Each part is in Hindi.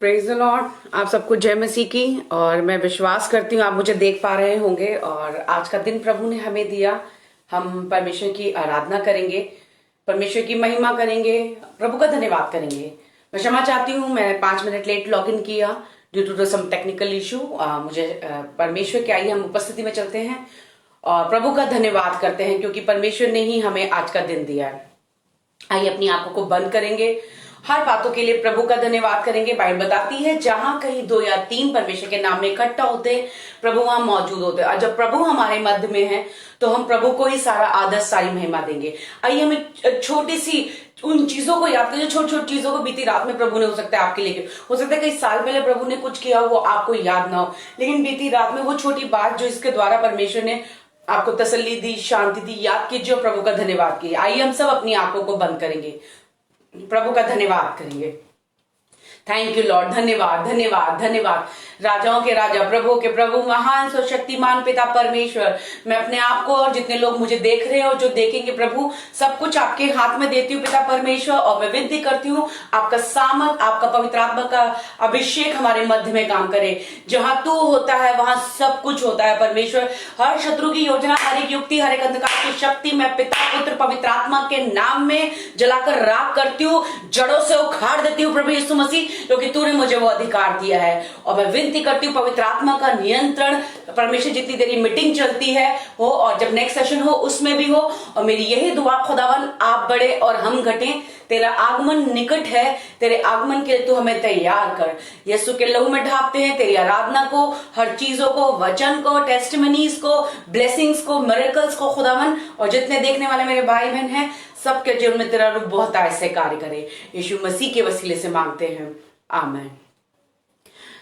Praise the Lord. आप सबको जय मसीह की। और मैं विश्वास करती हूँ आप मुझे देख पा रहे होंगे। और आज का दिन प्रभु ने हमें दिया, हम परमेश्वर की आराधना करेंगे, परमेश्वर की महिमा करेंगे, प्रभु का धन्यवाद करेंगे। मैं क्षमा चाहती हूँ, मैं 5 मिनट लेट लॉग इन किया due to some technical issue. मुझे परमेश्वर की आइए हम उपस्थिति में चलते हैं और प्रभु का धन्यवाद करते हैं, क्योंकि परमेश्वर ने ही हमें आज का दिन दिया है। आइए अपनी आंखों को बंद करेंगे, हर बातों के लिए प्रभु का धन्यवाद करेंगे। बाइबल बताती है जहां कहीं 2 या 3 परमेश्वर के नाम में इकट्ठा होते हैं, प्रभु वहां मौजूद होते हैं। और जब प्रभु हमारे मध्य में है तो हम प्रभु को ही सारा आदर, सारी महिमा देंगे। आइए हमें छोटी सी उन चीजों को याद करिए, छोटी छोटी चीजों को बीती रात में प्रभु ने, हो सकता है आपके लिए, हो सकता है कई साल पहले प्रभु ने कुछ किया वो आपको याद ना हो, लेकिन बीती रात में वो छोटी बात जो इसके द्वारा परमेश्वर ने आपको तसल्ली दी, शांति दी, याद कीजिए, प्रभु का धन्यवाद कीजिए। आइए हम सब अपनी आंखों को बंद करेंगे, प्रभु का धन्यवाद करेंगे। थैंक यू लॉर्ड, धन्यवाद धन्यवाद धन्यवाद। राजाओं के राजा, प्रभु के प्रभु, महान सो शक्तिमान पिता परमेश्वर, मैं अपने आप को और जितने लोग मुझे देख रहे हैं और जो देखेंगे प्रभु, सब कुछ आपके हाथ में देती हूँ पिता परमेश्वर। और मैं विनती करती हूँ आपका सामर्थ, आपका पवित्र आत्मा का अभिषेक हमारे मध्य में काम करे। जहां तू होता है वहां सब कुछ होता है परमेश्वर। हर शत्रु की योजना, हर एक युक्ति, हर एक अंधकार की शक्ति मैं पिता पुत्र पवित्र आत्मा के नाम में जलाकर राख करती हूँ, जड़ों से उखाड़ देती हूँ प्रभु यीशु मसीह, क्योंकि तूने मुझे वो अधिकार दिया है। और मैं विनती करती हूँ पवित्र आत्मा का नियंत्रण परमेश्वर, जितनी देरी मीटिंग चलती है हो और जब नेक्स्ट सेशन हो उसमें भी हो। और मेरी यही दुआ खुदावन, आप बड़े और हम घटें, तेरा आगमन निकट है, तेरे आगमन के लिए तू हमें तैयार कर। यीशु के लहू में ढापते हैं तेरी आराधना को, हर चीजों को, वचन को, टेस्टिमनीज को, ब्लेसिंग्स को, मिरेकल्स को खुदावन। और जितने देखने वाले मेरे भाई बहन हैं सबके जीवन में तेरा रूप बहुत ऐसे कार्य करे, यीशु मसीह के वसीले से मांगते हैं, आमीन।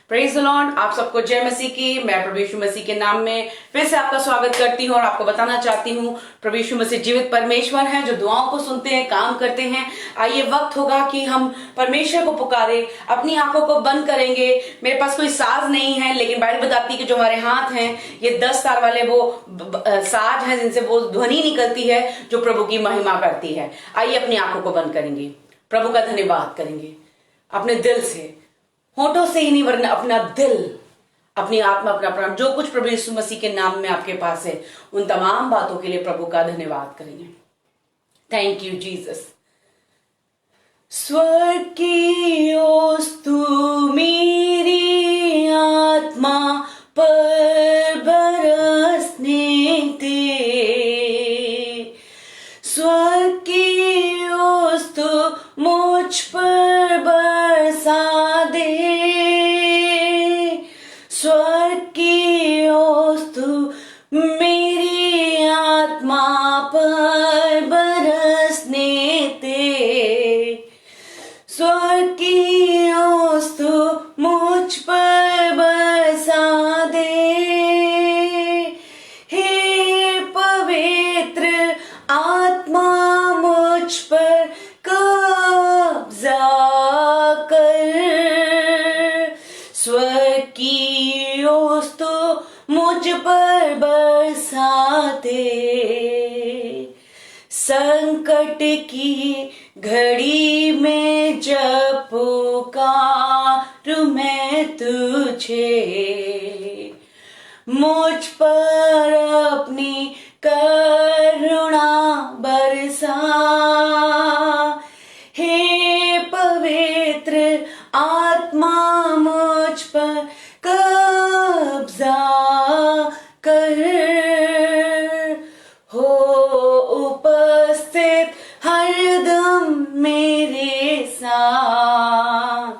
Praise the Lord. आप सबको जय मसीह की। मैं प्रभु यीशु मसीह के नाम में फिर से आपका स्वागत करती हूँ और आपको बताना चाहती हूँ प्रभु यीशु मसीह जीवित परमेश्वर हैं जो दुआओं को सुनते हैं, काम करते हैं। आइए वक्त होगा कि हम परमेश्वर को पुकारे, अपनी आंखों को बंद करेंगे। मेरे पास कोई साज नहीं है, लेकिन बाइबल बताती है कि जो हमारे हाथ हैं ये 10 तार वाले वो साज हैं जिनसे वो ध्वनि निकलती है जो प्रभु की महिमा करती है। आइए अपनी आंखों को बंद करेंगे, प्रभु का धन्यवाद करेंगे अपने दिल से, होठों से ही नहीं वरना अपना दिल, अपनी आत्मा, अपना प्राण, जो कुछ प्रभु यीशु मसीह के नाम में आपके पास है, उन तमाम बातों के लिए प्रभु का धन्यवाद करेंगे। Thank you Jesus. स्वर्ग की ओस तू मेरी आत्मा पर बरसने दे, स्वर्ग की ओस तू मुझ पर बरसा दे, स्वर्ग की ओस तू मेरी आत्मा पर बरसने दे, स्वर्ग की ओस तू मुझ पर बरसा दे। हे पवित्र आत्मा मुझ पर कब्जा कर, स्वर्ग की ओस तो मुझ पर बरसा दे। संकट की घड़ी में जब पुकारूं मैं तुझे, मुझ पर अपनी करुणा बरसा। हे पवित्र आत्मा मुझ पर कब्जा कर, हो उपस्थित हरदम मेरे साथ,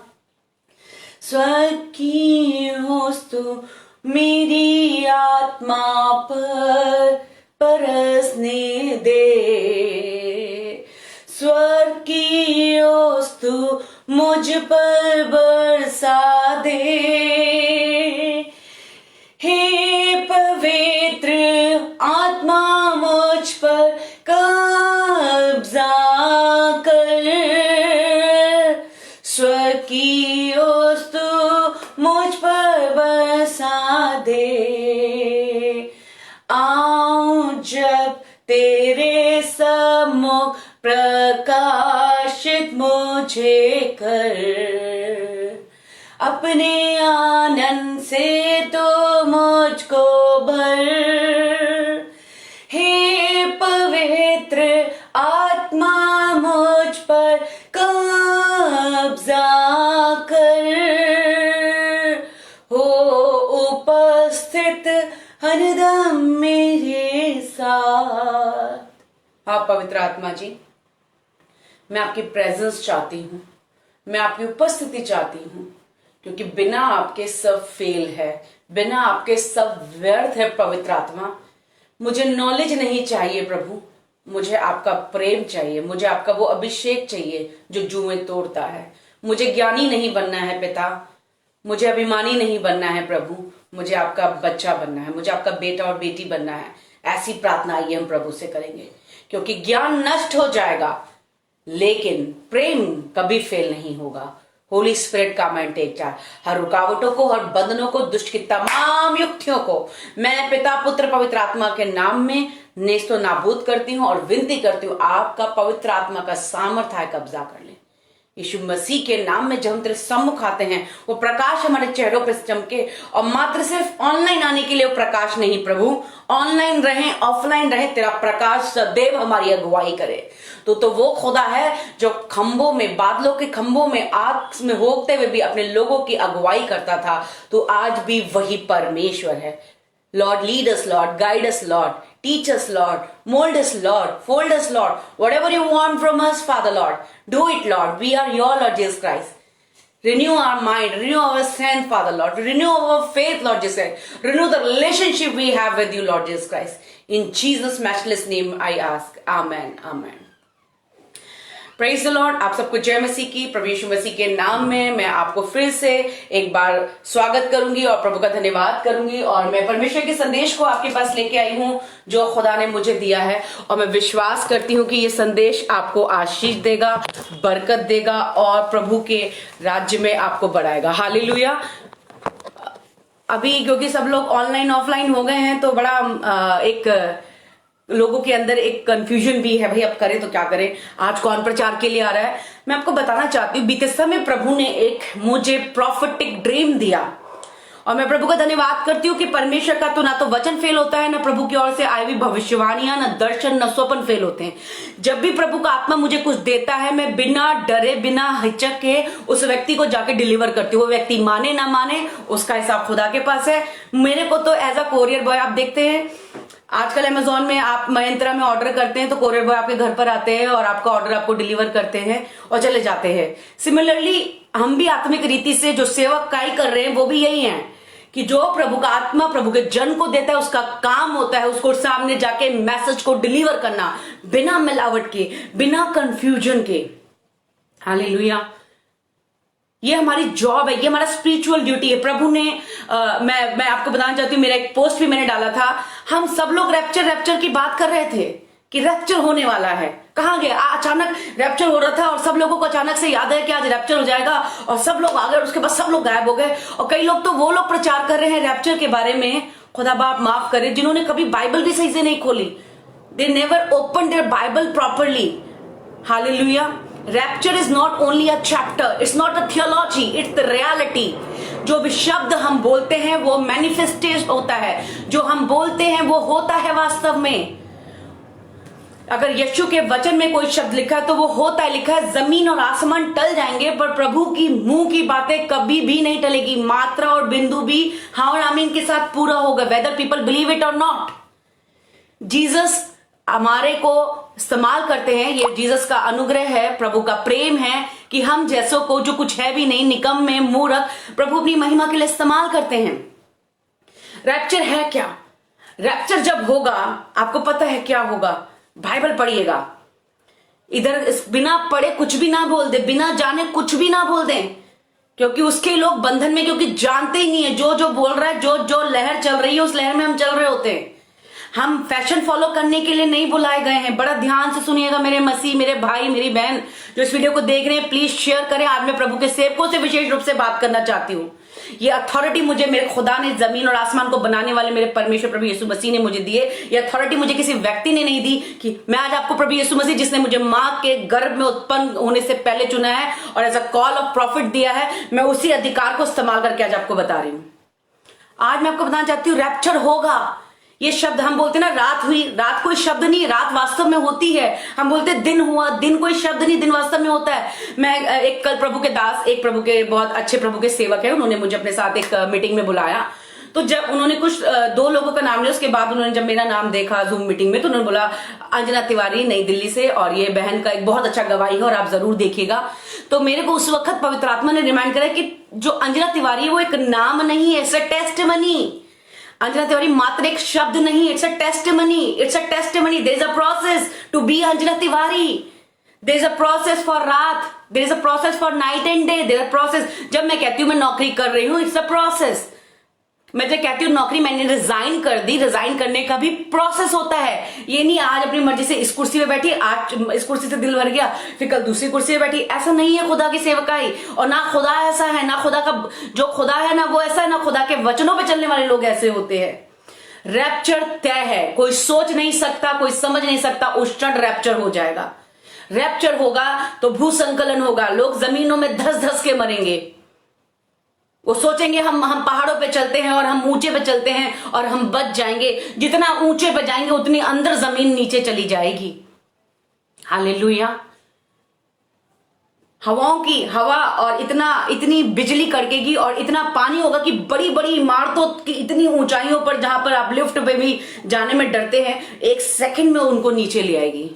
स्वर्ग की ओस तू मेरी आत्मा पर बरसने दे, स्वर्ग की ओस तू मुझ पर बरसा दे। हे पवित्र आत्मा मुझ पर कब्जा कर, स्वर्ग की ओस तू मुझ पर बरसा दे। आऊं जब तेरे सम्मुख प्रकाशित मुझे कर, अपने आनंद से तो मुझको भर, हे पवित्र आत्मा मुझ पर कब्जा कर, हो उपस्थित हरदम मेरे साथ। हाँ पवित्र आत्मा जी, मैं आपकी प्रेजेंस चाहती हूँ, मैं आपकी उपस्थिति चाहती हूँ, क्योंकि बिना आपके सब फेल है, बिना आपके सब व्यर्थ है। पवित्र आत्मा, मुझे नॉलेज नहीं चाहिए प्रभु, मुझे आपका प्रेम चाहिए, मुझे आपका वो अभिषेक चाहिए जो जुएं तोड़ता है। मुझे ज्ञानी नहीं बनना है पिता, मुझे अभिमानी नहीं बनना है प्रभु, मुझे आपका बच्चा बनना है, मुझे आपका बेटा और बेटी बनना है। ऐसी प्रार्थना आइए हम प्रभु से करेंगे, क्योंकि ज्ञान नष्ट हो जाएगा लेकिन प्रेम कभी फेल नहीं होगा। होली स्पिरिट का मैं टेक चार्ज, हर रुकावटों को, हर बंधनों को, दुष्ट की तमाम युक्तियों को मैं पिता पुत्र पवित्र आत्मा के नाम में नेस्तो नाबूद करती हूं और विनती करती हूं, आपका पवित्र आत्मा का सामर्थ्य है कब्जा कर ले। यीशु मसीह के नाम में जब हम तेरे सम्मुख आते हैं, वो प्रकाश हमारे चेहरों पर चमके, और मात्र सिर्फ ऑनलाइन आने के लिए वो प्रकाश नहीं प्रभु, ऑनलाइन रहे ऑफलाइन रहे, तेरा प्रकाश सदैव हमारी अगुवाई करे। तो वो खुदा है जो खंभों में, बादलों के खंभों में आग में होते हुए भी अपने लोगों की अगुवाई करता था, तो आज भी वही परमेश्वर है। Lord, lead us, Lord, guide us, Lord, teach us, Lord, mold us, Lord, fold us, Lord, whatever you want from us, Father, Lord, do it, Lord. We are your Lord Jesus Christ. Renew our mind, renew our strength, Father, Lord, renew our faith, Lord Jesus Christ, renew the relationship we have with you, Lord Jesus Christ. In Jesus' matchless name I ask. Amen. Amen. Praise the Lord. आप सबको जय मसीह की। प्रभु यीशु मसीह के नाम में मैं आपको फिर से एक बार स्वागत करूंगी और प्रभु का धन्यवाद करूंगी, और मैं परमेश्वर के संदेश को आपके पास लेके आई हूं जो खुदा ने मुझे दिया है, और मैं विश्वास करती हूं कि ये संदेश आपको आशीष देगा, बरकत देगा और प्रभु के राज्य में आपको बढ़ाएगा। हालेलुया। अभी क्योंकि सब लोग ऑनलाइन ऑफलाइन हो गए हैं तो बड़ा एक लोगों के अंदर एक कंफ्यूजन भी है, भाई अब करें तो क्या करें, आज कौन प्रचार के लिए आ रहा है। मैं आपको बताना चाहती हूँ, बीते समय प्रभु ने एक मुझे प्रॉफिटिक ड्रीम दिया, और मैं प्रभु का धन्यवाद करती हूँ कि परमेश्वर का तो ना तो वचन फेल होता है, ना प्रभु की ओर से आई हुई भविष्यवाणियां, ना दर्शन, ना स्वप्न फेल होते हैं। जब भी प्रभु का आत्मा मुझे कुछ देता है, मैं बिना डरे बिना हिचक के उस व्यक्ति को जाके डिलीवर करती हूँ। वो व्यक्ति माने ना माने उसका हिसाब खुदा के पास है। मेरे को तो एज अ कोरियर बॉय, आप देखते हैं आजकल अमेजोन में आप मंत्रा में ऑर्डर करते हैं तो कोरियर बॉय आपके घर पर आते हैं और आपका ऑर्डर आपको डिलीवर करते हैं और चले जाते हैं। सिमिलरली हम भी आत्मिक रीति से जो सेवकाई कर रहे हैं वो भी यही है कि जो प्रभु का आत्मा प्रभु के जन को देता है, उसका काम होता है उसको सामने जाके मैसेज को डिलीवर करना, बिना मिलावट के, बिना कंफ्यूजन के। हालेलुया। ये हमारी जॉब है, ये हमारा स्पिरिचुअल ड्यूटी है। प्रभु ने मैं आपको बताना चाहती हूँ, मेरा एक पोस्ट भी मैंने डाला था, हम सब लोग रैप्चर की बात कर रहे थे कि रैप्चर होने वाला है। कहाँ गया? अचानक रैप्चर हो रहा था और सब लोगों को अचानक से याद है कि आज रैप्चर हो जाएगा, और सब लोग आ गए, उसके बाद सब लोग गायब हो गए। और कई लोग तो वो लोग प्रचार कर रहे हैं रैप्चर के बारे में, खुदा बाप माफ करे, जिन्होंने कभी बाइबल भी सही से नहीं खोली। दे never open their Bible properly. Hallelujah. Rapture is not only a chapter, it's not a theology, it's the reality. जो भी शब्द हम बोलते हैं वो मैनिफेस्टेशन होता है, जो हम बोलते हैं वो होता है वास्तव में। अगर यीशु के वचन में कोई शब्द लिखा है तो वो होता है, लिखा है जमीन और आसमान टल जाएंगे पर प्रभु की मुंह की बातें कभी भी नहीं टलेगी। मात्रा और बिंदु भी हाँ और आमीन के साथ पूरा होगा, वेदर पीपल बिलीव इट और नॉट। जीसस हमारे को इस्तेमाल करते हैं, ये जीसस का अनुग्रह है, प्रभु का प्रेम है कि हम जैसों को जो कुछ है भी नहीं, निकम्मे मूर्ख, प्रभु अपनी महिमा के लिए इस्तेमाल करते हैं। रैप्चर है क्या? रैप्चर जब होगा आपको पता है क्या होगा? बाइबल पढ़िएगा, इधर बिना पढ़े कुछ भी ना बोल दे, बिना जाने कुछ भी ना बोल दें, क्योंकि उसके लोग बंधन में, क्योंकि जानते ही नहीं है जो जो बोल रहा है, जो जो लहर चल रही है उस लहर में हम चल रहे होते हैं। हम फैशन फॉलो करने के लिए नहीं बुलाए गए हैं। बड़ा ध्यान से सुनिएगा मेरे मसीह, मेरे भाई, मेरी बहन जो इस वीडियो को देख रहे हैं, प्लीज शेयर करें। आज मैं प्रभु के सेवकों से विशेष रूप से बात करना चाहती हूँ ये अथॉरिटी मुझे मेरे खुदा ने, जमीन और आसमान को बनाने वाले मेरे परमेश्वर प्रभु यीशु मसीह ने मुझे दिए। ये अथॉरिटी मुझे किसी व्यक्ति ने नहीं दी कि मैं आज आपको प्रभु यीशु मसीह जिसने मुझे मां के गर्भ में उत्पन्न होने से पहले चुना है और as a call of prophet दिया है, मैं उसी अधिकार को इस्तेमाल करके आज आपको बता रही हूं। आज मैं आपको बताना चाहती हूं रैप्चर होगा। ये शब्द हम बोलते ना रात हुई, रात कोई शब्द नहीं, रात वास्तव में होती है। हम बोलते दिन हुआ, दिन कोई शब्द नहीं, दिन वास्तव में होता है। मैं एक कल प्रभु के दास, एक प्रभु के बहुत अच्छे प्रभु के सेवक है, उन्होंने मुझे अपने साथ एक मीटिंग में बुलाया। तो जब उन्होंने कुछ दो लोगों का नाम लिया, उसके बाद उन्होंने जब मेरा नाम देखा जूम मीटिंग में, तो उन्होंने बोला अंजना तिवारी नई दिल्ली से, और ये बहन का एक बहुत अच्छा गवाही है और आप जरूर देखिएगा। तो मेरे को उस वक्त पवित्र आत्मा ने रिमाइंड करा कि जो अंजना तिवारी है वो एक नाम नहीं है, it's a testimony. Anjana Tiwari मात्र एक शब्द नहीं, it's a testimony, it's a testimony. There is a process to be Anjana Tiwari. There is a process for रात, there is a process for night and day, there is a process. जब मैं कहती हूं मैं नौकरी कर रही हूं, इट्स अ प्रोसेस। मैं जब कहती हूँ नौकरी मैंने रिजाइन कर दी, रिजाइन करने का भी प्रोसेस होता है। ये नहीं आज अपनी मर्जी से इस कुर्सी पे बैठी, आज इस कुर्सी से दिल भर गया, फिर कल दूसरी कुर्सी पे बैठी। ऐसा नहीं है खुदा की सेवकाई, और ना खुदा ऐसा है, ना खुदा का जो खुदा है ना वो ऐसा है, ना खुदा के वचनों पे चलने वाले लोग ऐसे होते हैं। रैप्चर तय है, कोई सोच नहीं सकता, कोई समझ नहीं सकता उस क्षण रैप्चर हो जाएगा। रैप्चर होगा तो भूसंकलन होगा, लोग जमीनों में धस धस के मरेंगे। वो सोचेंगे हम पहाड़ों पे चलते हैं और हम ऊंचे पे चलते हैं और हम बच जाएंगे। जितना ऊंचे पे जाएंगे उतनी अंदर जमीन नीचे चली जाएगी। हालेलुया। हवाओं की हवा और इतनी बिजली कड़केगी और इतना पानी होगा कि बड़ी बड़ी इमारतों की इतनी ऊंचाइयों पर, जहां पर आप लिफ्ट पे भी जाने में डरते हैं, एक सेकंड में उनको नीचे ले आएगी।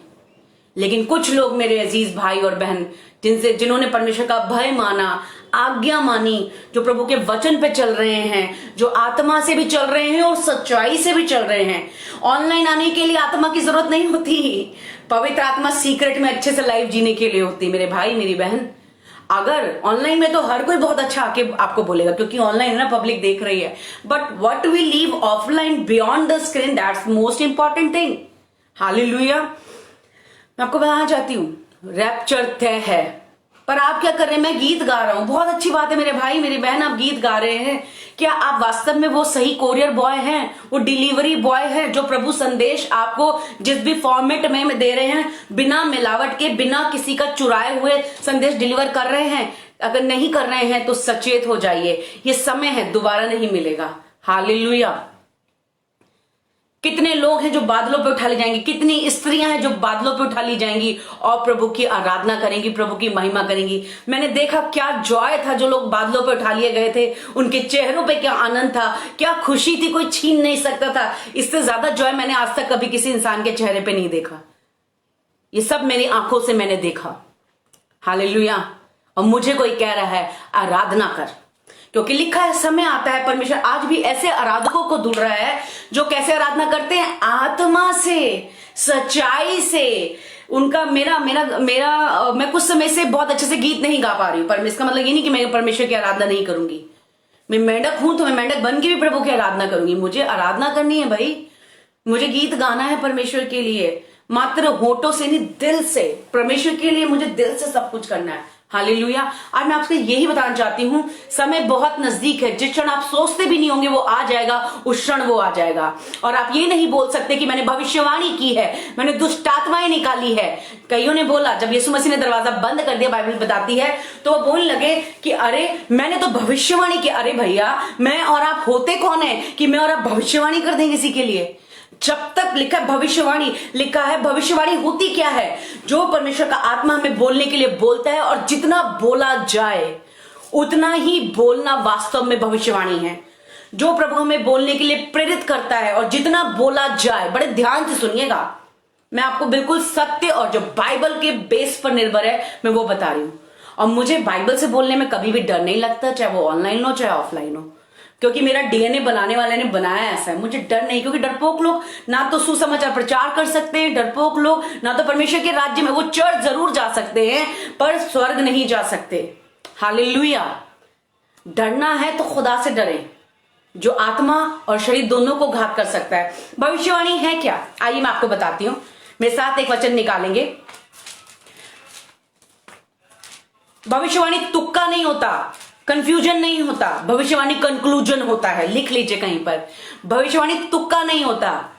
लेकिन कुछ लोग मेरे अजीज भाई और बहन जिन्होंने परमेश्वर का भय माना, आज्ञा मानी, जो प्रभु के वचन पे चल रहे हैं, जो आत्मा से भी चल रहे हैं और सच्चाई से भी चल रहे हैं। ऑनलाइन आने के लिए आत्मा की जरूरत नहीं होती, पवित्र आत्मा सीक्रेट में अच्छे से लाइफ जीने के लिए होती। मेरे भाई मेरी बहन, अगर ऑनलाइन में तो हर कोई बहुत अच्छा आके आपको बोलेगा क्योंकि ऑनलाइन है ना, पब्लिक देख रही है, but what we leave offline beyond the screen, that's most important thing. Hallelujah. मैं आपको बताना चाहती हूं रैप्चर तय है, पर आप क्या कर रहे हैं? मैं गीत गा रहा हूं, बहुत अच्छी बात है मेरे भाई मेरी बहन, आप गीत गा रहे हैं। क्या आप वास्तव में वो सही कोरियर बॉय हैं, वो डिलीवरी बॉय है जो प्रभु संदेश आपको जिस भी फॉर्मेट में दे रहे हैं, बिना मिलावट के, बिना किसी का चुराए हुए संदेश डिलीवर कर रहे हैं? अगर नहीं कर रहे हैं तो सचेत हो जाइए, ये समय है, दोबारा नहीं मिलेगा। हालेलुया। कितने लोग हैं जो बादलों पे उठा ली जाएंगी, कितनी स्त्रियां हैं जो बादलों पे उठा ली जाएंगी और प्रभु की आराधना करेंगी, प्रभु की महिमा करेंगी। मैंने देखा क्या जॉय था, जो लोग बादलों पे उठा लिए गए थे, उनके चेहरों पे क्या आनंद था, क्या खुशी थी, कोई छीन नहीं सकता था। इससे ज्यादा जॉय मैंने आज तक कभी किसी इंसान के चेहरे पे नहीं देखा। ये सब मेरी आंखों से मैंने देखा। हालेलुया। और मुझे कोई कह रहा है आराधना कर, क्योंकि लिखा है समय आता है, परमेश्वर आज भी ऐसे आराधकों को ढूंढ रहा है जो कैसे आराधना करते हैं, आत्मा से, सच्चाई से। उनका मैं कुछ समय से बहुत अच्छे से गीत नहीं गा पा रही हूं, पर इसका मतलब ये नहीं कि मैं परमेश्वर की आराधना नहीं करूंगी। मैं मेंढक हूं तो मैं मेंढक बन के भी प्रभु की आराधना करूंगी। मुझे आराधना करनी है भाई, मुझे गीत गाना है परमेश्वर के लिए, मात्र होठों से नहीं, दिल से। परमेश्वर के लिए मुझे दिल से सब कुछ करना है। हालेलुया। आज मैं आपको यही बताना चाहती हूं, समय बहुत नजदीक है। जिस क्षण आप सोचते भी नहीं होंगे वो आ जाएगा, उस क्षण वो आ जाएगा। और आप ये नहीं बोल सकते कि मैंने भविष्यवाणी की है, मैंने दुष्ट आत्माएं निकाली है। कईयों ने बोला, जब यीशु मसीह ने दरवाजा बंद कर दिया, बाइबल बताती है, तो वो बोलने लगे कि अरे मैंने तो भविष्यवाणी की। अरे भैया, मैं और आप होते कौन है कि मैं और आप भविष्यवाणी कर दें किसी के लिए? जब तक लिखा है भविष्यवाणी, लिखा है भविष्यवाणी होती क्या है? जो परमेश्वर का आत्मा हमें बोलने के लिए बोलता है, और जितना बोला जाए उतना ही बोलना वास्तव में भविष्यवाणी है। जो प्रभु हमें बोलने के लिए प्रेरित करता है, और जितना बोला जाए, बड़े ध्यान से सुनिएगा, मैं आपको बिल्कुल सत्य और जो बाइबल के बेस पर निर्भर है मैं वो बता रही हूं। और मुझे बाइबल से बोलने में कभी भी डर नहीं लगता, चाहे वो ऑनलाइन हो चाहे ऑफलाइन हो, क्योंकि मेरा डीएनए बनाने वाले ने बनाया ऐसा है। मुझे डर नहीं, क्योंकि डरपोक लोग ना तो सुसमाचार प्रचार कर सकते हैं, डरपोक लोग ना तो परमेश्वर के राज्य में, वो चर्च जरूर जा सकते हैं पर स्वर्ग नहीं जा सकते। हालेलुया। डरना है तो खुदा से डरें, जो आत्मा और शरीर दोनों को घात कर सकता है। भविष्यवाणी है क्या? आइए मैं आपको बताती हूं। मेरे साथ एक वचन निकालेंगे। भविष्यवाणी तुक्का नहीं होता, कंफ्यूजन नहीं होता, भविष्यवाणी कंक्लूजन होता है। लिख लीजिए कहीं पर, भविष्यवाणी तुक्का नहीं होता।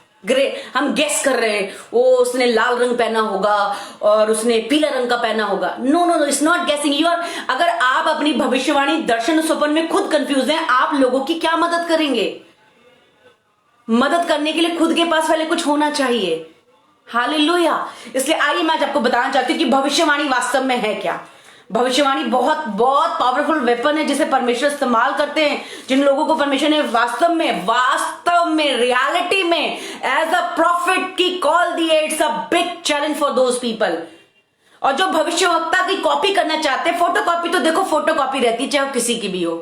हम गेस कर रहे हैं वो उसने लाल रंग पहना होगा और उसने पीला रंग का पहना होगा। No no no, it's not guessing. You are, अगर आप अपनी भविष्यवाणी दर्शन स्वप्न में खुद कंफ्यूज हैं, आप लोगों की क्या मदद करेंगे? मदद करने के लिए खुद के पास पहले कुछ होना चाहिए। हालेलुया। इसलिए आइए मैं आज आपको बताना चाहती हूँ कि भविष्यवाणी वास्तव में है क्या। भविष्यवाणी बहुत बहुत पावरफुल वेपन है जिसे परमेश्वर इस्तेमाल करते हैं। जिन लोगों को परमेश्वर ने वास्तव में रियलिटी में एज अ प्रॉफिट की कॉल दी है, it's a big challenge for those people. और जो भविष्यवक्ता की कॉपी करना चाहते हैं, फोटो कॉपी तो देखो फोटो कॉपी रहती है, चाहे वो किसी की भी हो।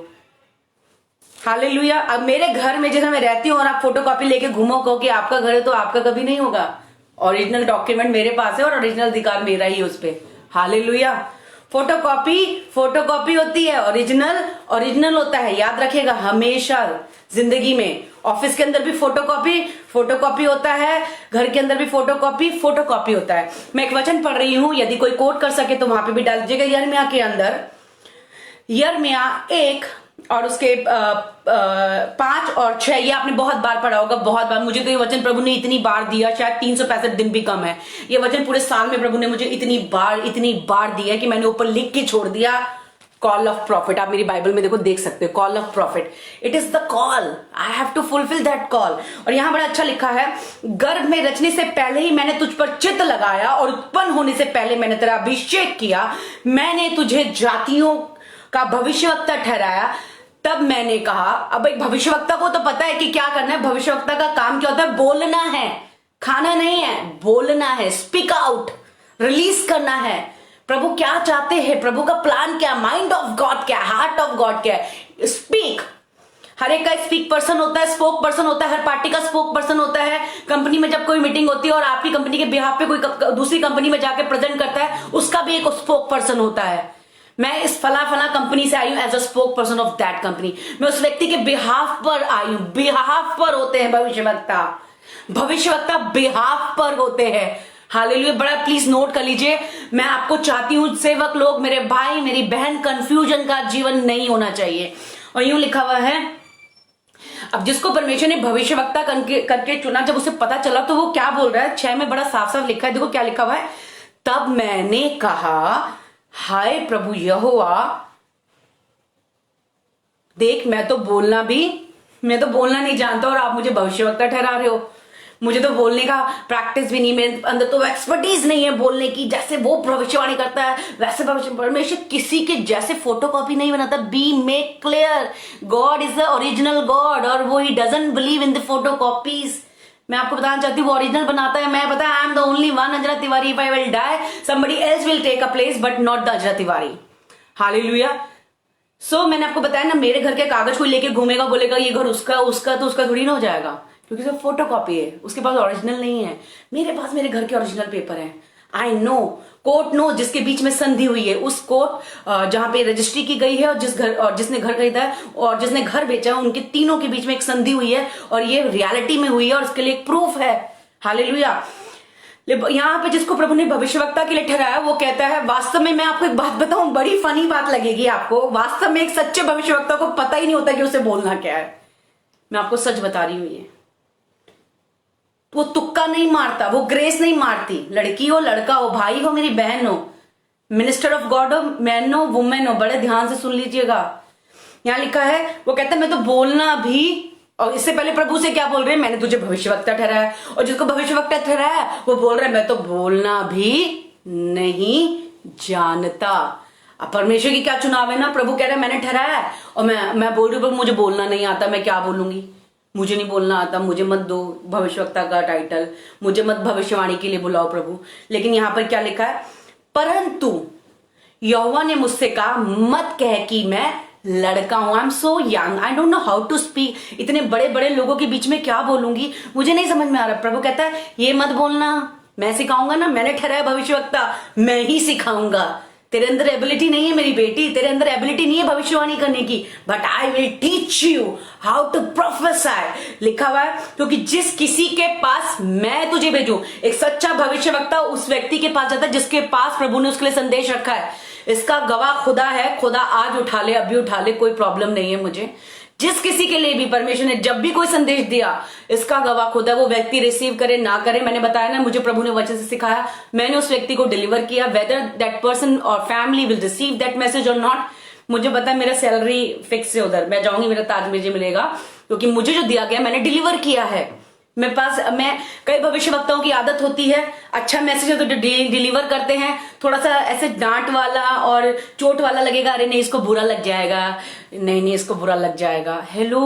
हालेलुया। अब मेरे घर में जैसे मैं रहती हूँ और आप फोटो कॉपी लेके घूमो, कहो कि आपका घर है, तो आपका कभी नहीं होगा। ओरिजिनल डॉक्यूमेंट मेरे पास है और ओरिजिनल अधिकार मेरा ही है उस पर। हालेलुया। फोटोकॉपी होती है, ओरिजिनल होता है। याद रखिएगा हमेशा जिंदगी में। ऑफिस के अंदर भी फोटोकॉपी होता है, घर के अंदर भी फोटोकॉपी होता है। मैं एक वचन पढ़ रही हूं, यदि कोई कोट कर सके तो वहां पे भी डाल दीजिएगा। यिर्मयाह के अंदर, यिर्मयाह 1 और उसके 5 और 6, ये आपने बहुत बार पढ़ा होगा, बहुत बार। मुझे तो ये वचन प्रभु ने इतनी बार दिया, शायद 365 दिन भी कम है। ये वचन पूरे साल में प्रभु ने मुझे इतनी बार दिया कि मैंने ऊपर लिख के छोड़ दिया, कॉल ऑफ प्रॉफिट। आप मेरी बाइबल में देखो, देख सकते हो, call of prophet. It is the call, I have to fulfil that call. और यहां बड़ा अच्छा लिखा है, गर्भ में रचने से पहले ही मैंने तुझ पर चित्त लगाया और उत्पन्न होने से पहले मैंने तेरा अभिषेक किया। मैंने तुझे जातियों का भविष्यवक्ता ठहराया। तब मैंने कहा, अब एक भविष्यवक्ता को तो पता है कि क्या करना है। भविष्यवक्ता का काम क्या होता है? बोलना है, खाना नहीं है, बोलना है, स्पीक आउट, रिलीज करना है। प्रभु क्या चाहते हैं, प्रभु का प्लान क्या, माइंड ऑफ गॉड क्या, हार्ट ऑफ गॉड क्या है। स्पीक। हर एक का स्पीक पर्सन होता है, स्पोक पर्सन होता है, हर पार्टी का स्पोक पर्सन होता है। कंपनी में जब कोई मीटिंग होती है और आपकी कंपनी के बिहाफ पे कोई दूसरी कंपनी में जाके प्रेजेंट करता है, उसका भी एक स्पोक पर्सन होता है। मैं इस फला कंपनी से आई हूं as a spoke person of that company. मैं उस व्यक्ति के बिहाफ पर आई हूं। बिहाफ पर होते हैं भविष्यवक्ता बिहाफ पर होते हैं। हालेलुया। बड़ा प्लीज नोट कर लीजिए, मैं आपको चाहती हूं सेवक लोग, मेरे भाई मेरी बहन, कंफ्यूजन का जीवन नहीं होना चाहिए। और यूं लिखा हुआ है, अब जिसको परमेश्वर ने भविष्यवक्ता करके चुना, जब उसे पता चला तो वो क्या बोल रहा है। 6 में बड़ा साफ साफ लिखा है, देखो क्या लिखा हुआ है। तब मैंने कहा, हाय प्रभु यहोवा, देख मैं तो बोलना नहीं जानता और आप मुझे भविष्यवक्ता ठहरा रहे हो। मुझे तो बोलने का प्रैक्टिस भी नहीं, मेरे अंदर तो एक्सपर्टीज नहीं है बोलने की। जैसे वो भविष्यवाणी करता है वैसे परमेश्वर किसी के जैसे फोटोकॉपी नहीं बनाता। Be make clear, God is the original God और वो ही doesn't believe in the photocopies. मैं आपको बताना चाहती हूँ वो ओरिजिनल बनाता है। मैं पता है, I am the only one Anjana Tiwari. If I will die, somebody else will take a place, but not the Anjana Tiwari. Hallelujah. So मैंने आपको बताया ना, मेरे घर के कागज कोई लेके घूमेगा, बोलेगा ये घर उसका तो उसका थोड़ी ना हो जाएगा, क्योंकि सब फोटो कॉपी है, उसके पास ओरिजिनल नहीं है। मेरे पास मेरे घर के ओरिजिनल पेपर है। आई नो, कोर्ट नो, जिसके बीच में संधि हुई है, उस कोर्ट जहां पे रजिस्ट्री की गई है और जिसने घर खरीदा है और जिसने घर बेचा है, उनके तीनों के बीच में एक संधि हुई है और ये रियलिटी में हुई है और इसके लिए एक प्रूफ है। हालेलुया। यहां पे जिसको प्रभु ने भविष्यवक्ता के लिए ठहराया, वो कहता है, वास्तव में मैं आपको एक बात बताऊं, बड़ी फनी बात लगेगी आपको। वास्तव में एक सच्चे भविष्यवक्ता को पता ही नहीं होता कि उसे बोलना क्या है। मैं आपको सच बता रही हूं, ये वो तुक्का नहीं मारता, वो ग्रेस नहीं मारती। लड़की हो, लड़का हो, भाई हो, मेरी बहन हो, मिनिस्टर ऑफ गॉड हो, मैन हो, वुमेन हो, बड़े ध्यान से सुन लीजिएगा। यहां लिखा है, वो कहता है मैं तो बोलना भी, और इससे पहले प्रभु से क्या बोल रहे हैं, मैंने तुझे भविष्यवक्ता ठहराया। और जिसको भविष्यवक्ता ठहराया वो बोल रहा है मैं तो बोलना भी नहीं जानता। अब परमेश्वर की क्या चुनाव है ना, प्रभु कह रहे हैं मैंने ठहराया है और मैं बोल रही हूँ मुझे बोलना नहीं आता, मैं क्या बोलूंगी, मुझे नहीं बोलना आता, मुझे मत दो भविष्यवक्ता का टाइटल, मुझे मत भविष्यवाणी के लिए बुलाओ प्रभु। लेकिन यहां पर क्या लिखा है, परंतु यहोवा ने मुझसे कहा मत कह कि मैं लड़का हूं, I am so young, I don't know how to speak. इतने बड़े बड़े लोगों के बीच में क्या बोलूंगी, मुझे नहीं समझ में आ रहा। प्रभु कहता है ये मत बोलना, मैं सिखाऊंगा ना, मैंने ठहराया भविष्यवक्ता, मैं ही सिखाऊंगा। तेरे अंदर एबिलिटी नहीं है मेरी बेटी, तेरे अंदर एबिलिटी नहीं है भविष्यवाणी करने की, but I will teach you how to prophesy. लिखा हुआ है, क्योंकि जिस किसी के पास मैं तुझे भेजूं, एक सच्चा भविष्यवक्ता उस व्यक्ति के पास जाता है जिसके पास प्रभु ने उसके लिए संदेश रखा है। इसका गवाह खुदा है। खुदा आज उठा ले, अभी उठा ले, कोई प्रॉब्लम नहीं है मुझे। जिस किसी के लिए भी परमेश्वर ने जब भी कोई संदेश दिया, इसका गवाह खुदा, वो व्यक्ति रिसीव करे ना करे, मैंने बताया ना, मुझे प्रभु ने वचन से सिखाया, मैंने उस व्यक्ति को डिलीवर किया। वेदर दैट पर्सन और family will receive that message और नॉट, मुझे पता है मेरा सैलरी फिक्स है, उधर मैं जाऊंगी, मेरा ताज मुझे मिलेगा, क्योंकि मुझे जो दिया गया मैंने डिलीवर किया है। मैं कई भविष्यवक्ताओं की आदत होती है, अच्छा मैसेज है तो डिलीवर करते हैं, थोड़ा सा ऐसे डांट वाला और चोट वाला लगेगा, अरे नहीं इसको बुरा लग जाएगा, नहीं इसको बुरा लग जाएगा। हेलो,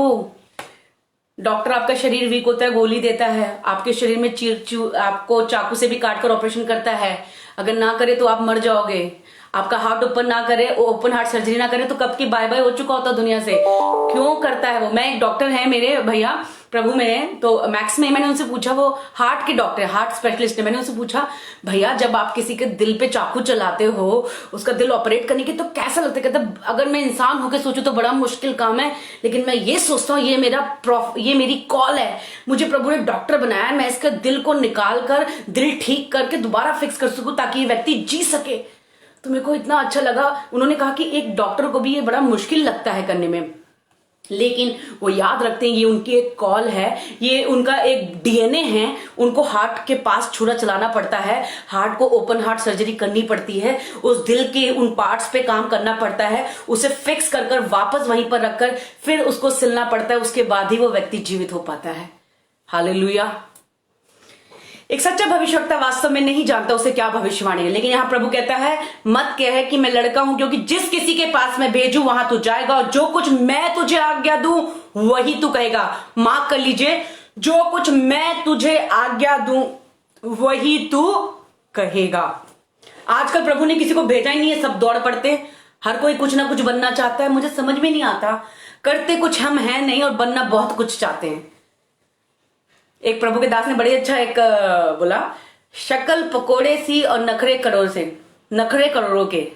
डॉक्टर आपका शरीर वीक होता है, गोली देता है, आपके शरीर में आपको चाकू से भी काट कर ऑपरेशन करता है, अगर ना करे तो आप मर जाओगे। आपका हार्ट ओपन ना करे, ओपन हार्ट सर्जरी ना करे तो कब की बाय बाय हो चुका होता दुनिया से। क्यों करता है वो? मैं एक डॉक्टर है मेरे भैया प्रभु में, तो मैक्स में मैंने उनसे पूछा, वो हार्ट के डॉक्टर, हार्ट स्पेशलिस्ट है, मैंने उनसे पूछा भैया जब आप किसी के दिल पे चाकू चलाते हो, उसका दिल ऑपरेट करने की, तो कैसा लगता है? कहता अगर मैं इंसान होकर सोचूं तो बड़ा मुश्किल काम है, लेकिन मैं ये सोचता हूँ ये मेरी कॉल है, मुझे प्रभु ने डॉक्टर बनाया, मैं इसके दिल को निकाल कर दिल ठीक करके दोबारा फिक्स कर सकूं ताकि ये व्यक्ति जी सके। तो मेरे को इतना अच्छा लगा। उन्होंने कहा कि एक डॉक्टर को भी ये बड़ा मुश्किल लगता है करने में, लेकिन वो याद रखते हैं ये उनकी एक कॉल है, ये उनका एक डीएनए है, उनको हार्ट के पास छुरा चलाना पड़ता है, हार्ट को ओपन हार्ट सर्जरी करनी पड़ती है, उस दिल के उन पार्ट्स पे काम करना पड़ता है, उसे फिक्स कर कर वापस वहीं पर रखकर फिर उसको सिलना पड़ता है, उसके बाद ही वो व्यक्ति जीवित हो पाता है। हालेलुया। एक सच्चा भविष्यवक्ता वास्तव में नहीं जानता उसे क्या भविष्यवाणी है, लेकिन यहां प्रभु कहता है मत कह कि मैं लड़का हूं, क्योंकि जिस किसी के पास मैं भेजूं वहां तू जाएगा और जो कुछ मैं तुझे आज्ञा दूं वही तू कहेगा। मार्क कर लीजिए, जो कुछ मैं तुझे आज्ञा दूं वही तू कहेगा। आजकल प्रभु ने किसी को भेजा ही नहीं है, सब दौड़ पड़ते, हर कोई कुछ ना कुछ बनना चाहता है। मुझे समझ में नहीं आता, करते कुछ हम हैं नहीं और बनना बहुत कुछ चाहते हैं। एक प्रभु के दास ने बड़ी अच्छा एक बोला, शक्ल पकोड़े सी और नखरे करोड़ों के।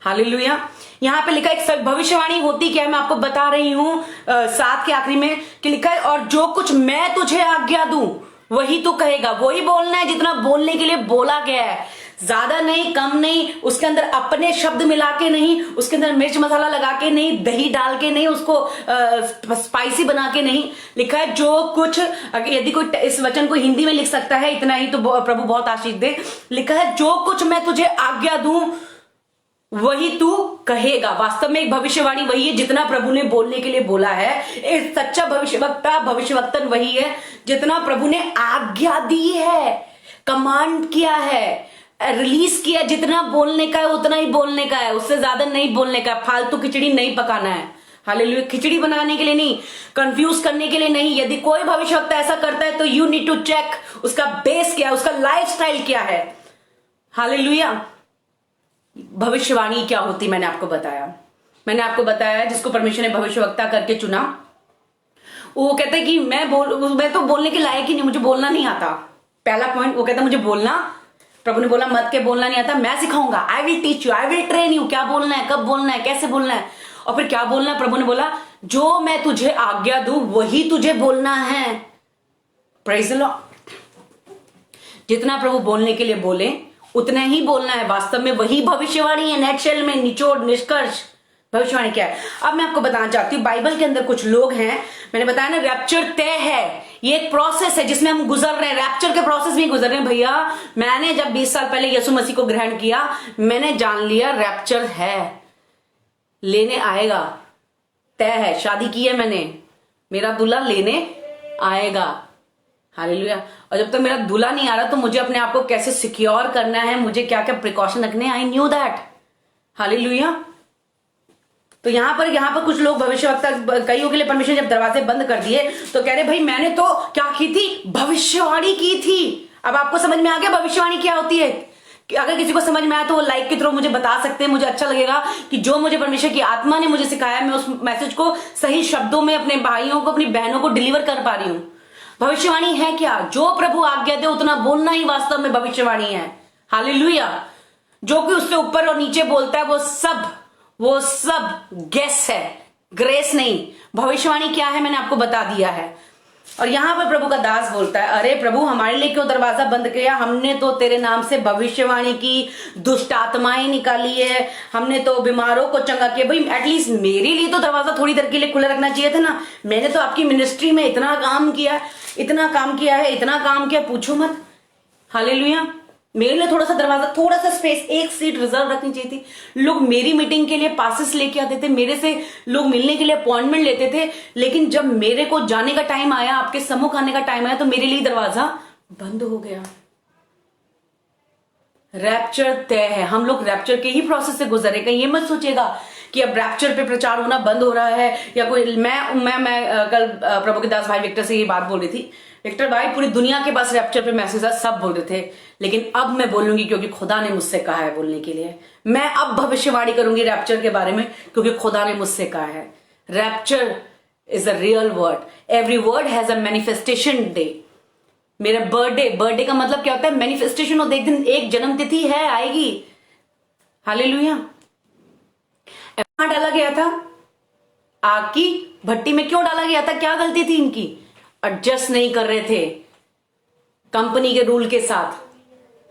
हालेलुया। यहाँ पे लिखा एक भविष्यवाणी होती क्या है मैं आपको बता रही हूं 7 के आखिरी में, कि लिखा है और जो कुछ मैं तुझे आज्ञा दूं वही तू कहेगा। वही बोलना है जितना बोलने के लिए बोला गया है, ज्यादा नहीं कम नहीं, उसके अंदर अपने शब्द मिला के नहीं, उसके अंदर मिर्च मसाला लगा के नहीं, दही डाल के नहीं, उसको स्पाइसी बना के नहीं। लिखा है जो कुछ, यदि कोई इस वचन को हिंदी में लिख सकता है इतना ही तो प्रभु बहुत आशीष दे। लिखा है जो कुछ मैं तुझे आज्ञा दूं वही तू कहेगा। वास्तव में एक भविष्यवाणी वही है जितना प्रभु ने बोलने के लिए बोला है। एक सच्चा भविष्यवक्तन वही है जितना प्रभु ने आज्ञा दी है, कमांड किया है, रिलीज किया। जितना बोलने का है उतना ही बोलने का है, उससे ज्यादा नहीं बोलने का है। फालतू खिचड़ी नहीं पकाना है। हालेलुया। खिचड़ी बनाने के लिए नहीं, कंफ्यूज करने के लिए नहीं। यदि कोई भविष्यवक्ता ऐसा करता है तो यू नीड टू चेक उसका बेस क्या है, उसका लाइफस्टाइल क्या है। हालेलुया। भविष्यवाणी क्या होती मैंने आपको बताया जिसको परमेश्वर ने भविष्यवक्ता करके चुना, वो कहता है कि मैं तो बोलने के लायक ही नहीं, मुझे बोलना नहीं आता। पहला पॉइंट वो कहता मुझे बोलना, प्रभु ने बोला मत के बोलना नहीं आता, मैं सिखाऊंगा, आई will teach you, I will train you, क्या बोलना है, कब बोलना है, कैसे बोलना है। और फिर क्या बोलना है, प्रभु ने बोला जो मैं तुझे आज्ञा दूं वही तुझे बोलना है। Praise the Lord. जितना प्रभु बोलने के लिए बोले उतना ही बोलना है। वास्तव में वही भविष्यवाणी है। नेटशेल में निचोड़ निष्कर्ष भविष्यवाणी क्या है। अब मैं आपको बताना चाहती हूँ, बाइबल के अंदर कुछ लोग हैं, मैंने बताया ना रैप्चर तय है, ये एक प्रोसेस है जिसमें हम गुजर रहे हैं, रैप्चर के प्रोसेस में गुजर रहे हैं। भैया मैंने जब 20 साल पहले यीशु मसीह को ग्रहण किया, मैंने जान लिया रैप्चर है, लेने आएगा, तय है, शादी की है मैंने, मेरा दूल्हा लेने आएगा। हालेलुया। और जब तक मेरा दूल्हा नहीं आ रहा तो मुझे अपने आप को कैसे सिक्योर करना है, मुझे क्या क्या प्रिकॉशन रखने, आई न्यू दैट। हालेलुया। तो यहां पर कुछ लोग भविष्यवक्ता, कईयों के लिए परमेश्वर जब दरवाजे बंद कर दिए तो कह रहे भाई मैंने तो क्या की थी, भविष्यवाणी की थी। अब आपको समझ में आ गया भविष्यवाणी क्या होती है। कि अगर किसी को समझ में आया तो वो लाइक के थ्रू मुझे बता सकते हैं, मुझे अच्छा लगेगा कि जो मुझे परमेश्वर की आत्मा ने मुझे सिखाया मैं उस मैसेज को सही शब्दों में अपने भाइयों को, अपनी बहनों को डिलीवर कर पा रही हूं। भविष्यवाणी है क्या, जो प्रभु आज्ञा दे उतना बोलना ही वास्तव में भविष्यवाणी है। हालेलुया। जो कि उससे ऊपर और नीचे बोलता है वो सब गेस है, ग्रेस नहीं। भविष्यवाणी क्या है मैंने आपको बता दिया है। और यहां पर प्रभु का दास बोलता है, अरे प्रभु हमारे लिए क्यों दरवाजा बंद किया? हमने तो तेरे नाम से भविष्यवाणी की, दुष्ट आत्माएं निकाली है, हमने तो बीमारों को चंगा किया। भाई एटलीस्ट मेरे लिए तो दरवाजा थोड़ी देर के लिए खुला रखना चाहिए था ना। मैंने तो आपकी मिनिस्ट्री में इतना काम किया है, इतना काम किया, पूछो मत। हालेलुया। मेरे लिए थोड़ा सा दरवाजा, थोड़ा सा स्पेस, एक सीट रिजर्व रखनी चाहिए थी। लोग मेरी मीटिंग के लिए पासेस लेके आते थे, मेरे से लोग मिलने के लिए अपॉइंटमेंट लेते थे, लेकिन जब मेरे को जाने का टाइम आया, आपके सम्मुख आने का टाइम आया, तो मेरे लिए दरवाजा बंद हो गया। रैप्चर तय है, हम लोग रैप्चर के ही प्रोसेस से गुजरे। कहीं ये मत सोचिएगा कि अब रैप्चर पे प्रचार होना बंद हो रहा है या कोई। मैं कल प्रभु के दास भाई विक्टर से ये बात बोल रही थी। विक्टर भाई, पूरी दुनिया के पास रैप्चर पे मैसेज है, सब बोल रहे थे, लेकिन अब मैं बोलूंगी क्योंकि खुदा ने मुझसे कहा है बोलने के लिए। मैं अब भविष्यवाणी करूंगी रैप्चर के बारे में क्योंकि खुदा ने मुझसे कहा है। Rapture is a real word, every word has a manifestation day. मेरा बर्थडे का मतलब क्या होता है? मैनिफेस्टेशन होता है। एक दिन, एक जन्म तिथि है, आएगी। हालेलुया। कहां डाला गया था? आग की भट्टी में क्यों डाला गया था? क्या गलती थी इनकी? एडजस्ट नहीं कर रहे थे कंपनी के रूल के साथ,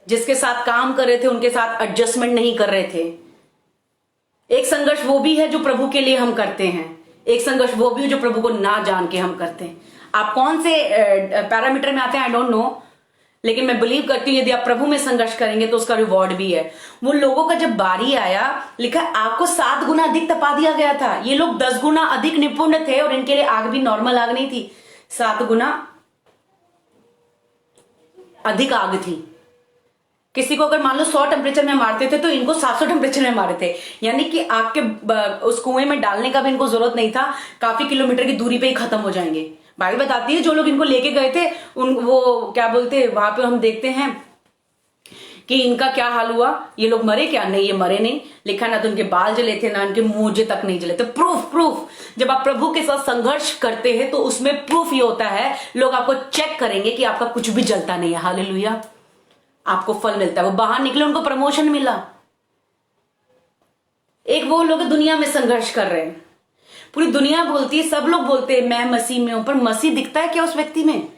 जिसके साथ काम कर रहे थे उनके साथ एडजस्टमेंट नहीं कर रहे थे। एक संघर्ष वो भी है जो प्रभु के लिए हम करते हैं, एक संघर्ष वो भी है जो प्रभु को ना जान के हम करते हैं। आप कौन से पैरामीटर में आते हैं आई डोंट नो, लेकिन मैं बिलीव करती हूँ यदि आप प्रभु में संघर्ष करेंगे तो उसका रिवॉर्ड भी है। वो लोगों का जब बारी आया, लिखा आग को 7 गुना अधिक तपा दिया गया था। ये लोग 10 गुना अधिक निपुण थे और इनके लिए आग भी नॉर्मल आग नहीं थी, 7 गुना अधिक आग थी। किसी को अगर मान लो 100 टेम्परेचर में मारते थे तो इनको 700 टेम्परेचर में मारे थे। यानी कि आग के उस कुएं में डालने का भी इनको जरूरत नहीं था, काफी किलोमीटर की दूरी पे ही खत्म हो जाएंगे। बाइबल बताती है जो लोग इनको लेके गए थे वो क्या बोलते, वहां पे हम देखते हैं कि इनका क्या हाल हुआ। ये लोग मरे क्या? नहीं, ये मरे नहीं। लिखा ना तो उनके बाल जले थे, ना उनके मोजे तक नहीं जले थे। प्रूफ। जब आप प्रभु के साथ संघर्ष करते हैं तो उसमें प्रूफ ये होता है, लोग आपको चेक करेंगे कि आपका कुछ भी जलता नहीं है। हालेलुया। आपको फल मिलता है। वो बाहर निकले, उनको प्रमोशन मिला। एक वो लोग दुनिया में संघर्ष कर रहे हैं, पूरी दुनिया बोलती है, सब लोग बोलते हैं मैं मसीह में हूं, पर मसीह दिखता है क्या उस व्यक्ति में?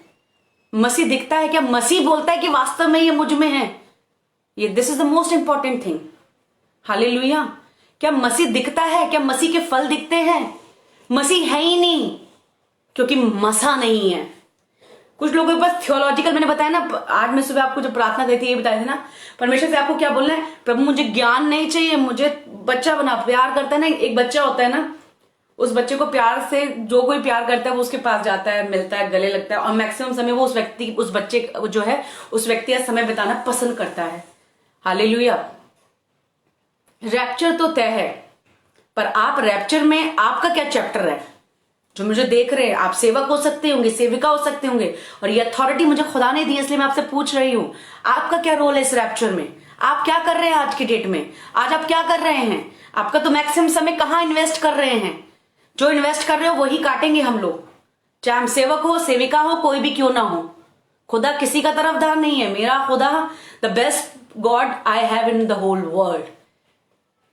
मसीह दिखता है क्या? मसीह बोलता है कि वास्तव में ये मुझ में है? ये this is the most important thing. Hallelujah. क्या मसीह दिखता है? क्या मसीह के फल दिखते हैं? मसीह है ही नहीं क्योंकि मसा नहीं है। कुछ लोगों के पास थियोलॉजिकल, मैंने बताया ना, आज मैं सुबह आपको जो प्रार्थना करी थी ये बताया था ना, परमेश्वर से आपको क्या बोलना है? प्रभु मुझे ज्ञान नहीं चाहिए, मुझे बच्चा बना। प्यार करता है ना, एक बच्चा होता है ना, उस बच्चे को प्यार से जो कोई प्यार करता है वो उसके पास जाता है, मिलता है, गले लगता है, और मैक्सिमम समय वो उस बच्चे जो है उस व्यक्ति का समय बिताना पसंद करता है। हालेलुया। रैप्चर तो तय है, पर आप रैप्चर में आपका क्या चैप्टर है? जो मुझे देख रहे हैं, आप सेवक हो सकते होंगे, सेविका हो सकते होंगे, और ये अथॉरिटी मुझे खुदा ने दी, इसलिए मैं आपसे पूछ रही हूं, आपका क्या रोल है इस रैप्चर में? आप क्या कर रहे हैं आज की डेट में? आज आप क्या कर रहे हैं? आपका तो मैक्सिमम समय कहां इन्वेस्ट कर रहे हैं? जो इन्वेस्ट कर रहे हो वही काटेंगे हम लोग, चाहे हम सेवक हो, सेविका हो, कोई भी क्यों ना हो। खुदा किसी का तरफदार नहीं है। मेरा खुदा the best God I have in the whole world.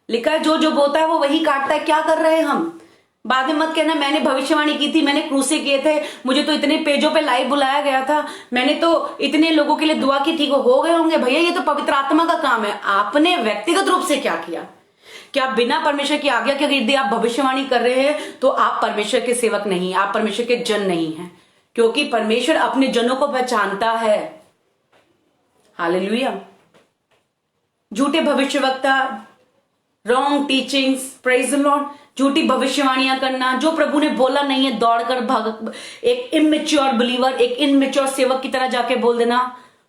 लिखा है जो जो बोता है वो वही काटता है। क्या कर रहे हैं हम? बाद में मत कहना मैंने भविष्यवाणी की थी, मैंने क्रूसे किए थे, मुझे तो इतने पेजों पे लाइव बुलाया गया था, मैंने तो इतने लोगों के लिए दुआ की, ठीक हो गए होंगे। भैया ये तो पवित्र आत्मा का काम है। आपने व्यक्तिगत रूप से क्या किया? क्या बिना परमेश्वर की आज्ञा के यदि आप भविष्यवाणी कर रहे हैं तो आप परमेश्वर के सेवक नहीं, आप परमेश्वर के जन नहीं हैं, क्योंकि परमेश्वर अपने जनों को पहचानता है। हालेलुया। झूठे भविष्यवक्ता, wrong teachings, praise the Lord, झूठी भविष्यवाणियां करना, जो प्रभु ने बोला नहीं है दौड़कर भाग, एक इमेच्योर बिलीवर, एक इमेच्योर सेवक की तरह जाके बोल देना,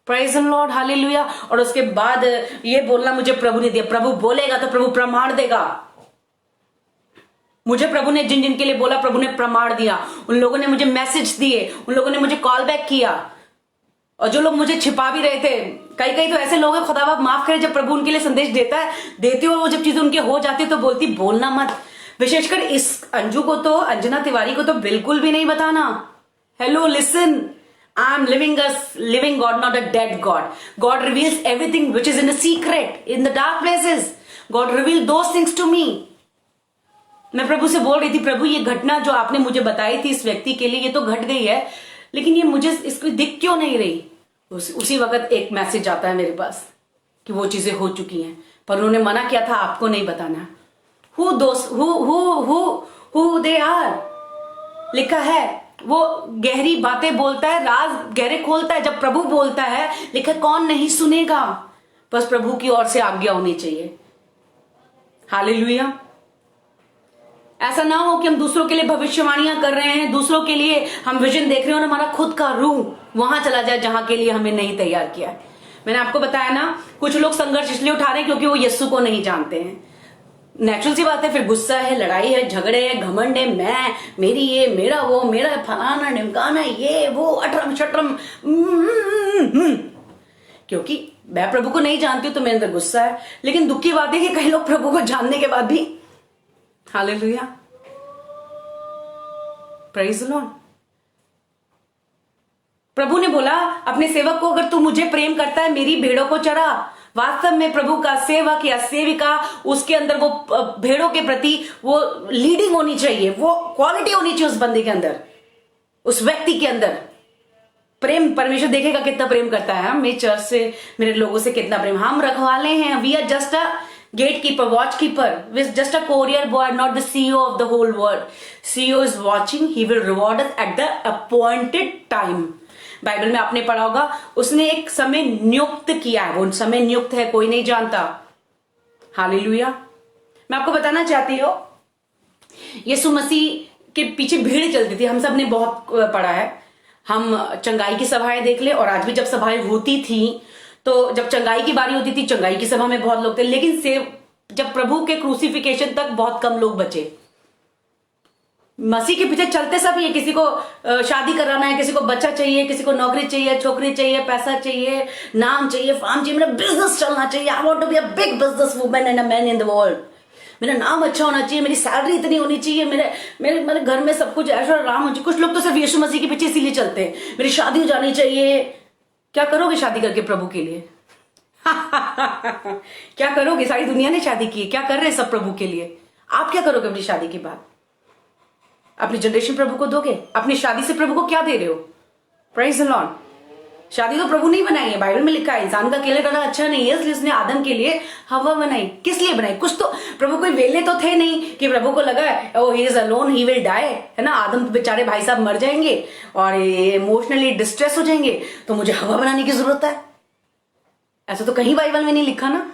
प्रेज द लॉर्ड, हालेलुया। और उसके बाद ये बोलना मुझे प्रभु ने दिया। प्रभु बोलेगा तो प्रभु प्रमाण देगा। मुझे प्रभु ने जिन जिन के लिए बोला प्रभु ने प्रमाण दिया। उन लोगों ने मुझे मैसेज दिए, उन लोगों ने मुझे कॉल बैक किया, और जो लोग मुझे छिपा भी रहे थे, कई तो ऐसे लोग हैं, खुदा बाप माफ करे, जब प्रभु उनके लिए संदेश देती हो, वो जब चीजें उनके हो जाती तो बोलती बोलना मत। विशेषकर इस अंजू को तो, अंजना तिवारी को तो बिल्कुल भी नहीं बताना। Hello listen, I am living a living God, not a dead God. God reveals everything which is in a secret, in the dark places. God revealed those things to me. मैं प्रभु से बोल रही थी, प्रभु ये घटना जो आपने मुझे बताई थी इस व्यक्ति के लिए, ये तो घट गई है, लेकिन ये मुझे इसकी दिख क्यों नहीं रही। उसी वक्त एक मैसेज आता है मेरे पास कि वो चीजें हो चुकी हैं, पर उन्होंने मना किया था आपको नहीं बताना। who they are लिखा है, वो गहरी बातें बोलता है, राज गहरे खोलता है। जब प्रभु बोलता है, लिखा कौन नहीं सुनेगा, बस प्रभु की ओर से आज्ञा होनी चाहिए। हालेलुया। ऐसा ना हो कि हम दूसरों के लिए भविष्यवाणियां कर रहे हैं, दूसरों के लिए हम विजन देख रहे हैं और हमारा खुद का रूह वहां चला जाए जहां के लिए हमें नहीं तैयार किया है। मैंने आपको बताया ना, कुछ लोग संघर्ष इसलिए उठा रहे हैं क्योंकि वो यीशु को नहीं जानते हैं। नेचुरल सी बात है, फिर गुस्सा है, लड़ाई है, झगड़े है, घमंड है, मैं, मेरी ये, मेरा वो, मेरा फलाना ढिमकाना, ये वो, अटरम शटरम, क्योंकि मैं प्रभु को नहीं जानती हूं तो मेरे अंदर गुस्सा है। लेकिन दुख की बात है कि कई लोग प्रभु को जानने के बाद भी, हालेलुया, प्रेज द लॉर्ड। प्रभु ने बोला अपने सेवक को, अगर तू मुझे प्रेम करता है मेरी भेड़ों को चरा। वास्तव में प्रभु का सेवक या सेविका, उसके अंदर वो भेड़ों के प्रति वो लीडिंग होनी चाहिए, वो क्वालिटी होनी चाहिए उस बंदे के अंदर, उस व्यक्ति के अंदर। प्रेम, परमेश्वर देखेगा कितना प्रेम करता है। मेरे चर्च से, मेरे लोगों से कितना प्रेम। हम रखवाले हैं, we are just a gatekeeper, watchkeeper, with just a courier boy, not the CEO of the whole world. CEO is watching, he will reward us at the appointed time. Bible में आपने पढ़ा होगा, उसने एक समय नियुक्त किया है, वो समय नियुक्त है, कोई नहीं जानता। हालेलुया। मैं आपको बताना चाहती हूँ, यीशु मसीह के पीछे भीड़ चलती थी, हम सब ने बहुत पढ़ा है। हम चंगाई की सभाएं देख ले, और आज भी जब सभाएं होती थी तो जब चंगाई की बारी होती थी, चंगाई की सभा में बहुत लोग थे, लेकिन जब प्रभु के क्रूसिफिकेशन तक बहुत कम लोग बचे। मसीह के पीछे चलते सब ये, किसी को शादी कराना है, किसी को बच्चा चाहिए, किसी को नौकरी चाहिए, छोकरी चाहिए, पैसा चाहिए, नाम चाहिए, फार्म चाहिए, मेरा बिजनेस चलना चाहिए। I want to be a big business woman and a man in the world. मेरा नाम अच्छा होना चाहिए, मेरी सैलरी इतनी होनी चाहिए, मेरे घर में सब कुछ ऐशो आराम हो चाहिए। कुछ लोग तो सिर्फ यीशु मसीह के पीछे इसीलिए चलते हैं, मेरी शादी हो जानी चाहिए। क्या करोगे शादी करके प्रभु के लिए? क्या करोगे? सारी दुनिया ने शादी की है, क्या कर रहे हैं सब प्रभु के लिए? आप क्या करोगे अपनी शादी के बाद? अपनी जनरेशन प्रभु को दोगे? अपनी शादी से प्रभु को क्या दे रहे हो? Praise the Lord. शादी तो प्रभु नहीं बनाई है, बाइबल में लिखा है इंसान का अकेले रहना अच्छा नहीं है, इसलिए उसने आदम के लिए हवा बनाई। किस लिए बनाई? कुछ तो प्रभु कोई वेले तो थे नहीं कि प्रभु को लगा oh he is alone, he will die, है ना। आदम बेचारे भाई साहब मर जाएंगे और इमोशनली डिस्ट्रेस हो जाएंगे, तो मुझे हवा बनाने की जरूरत है। ऐसा तो कहीं बाइबल में नहीं लिखा ना।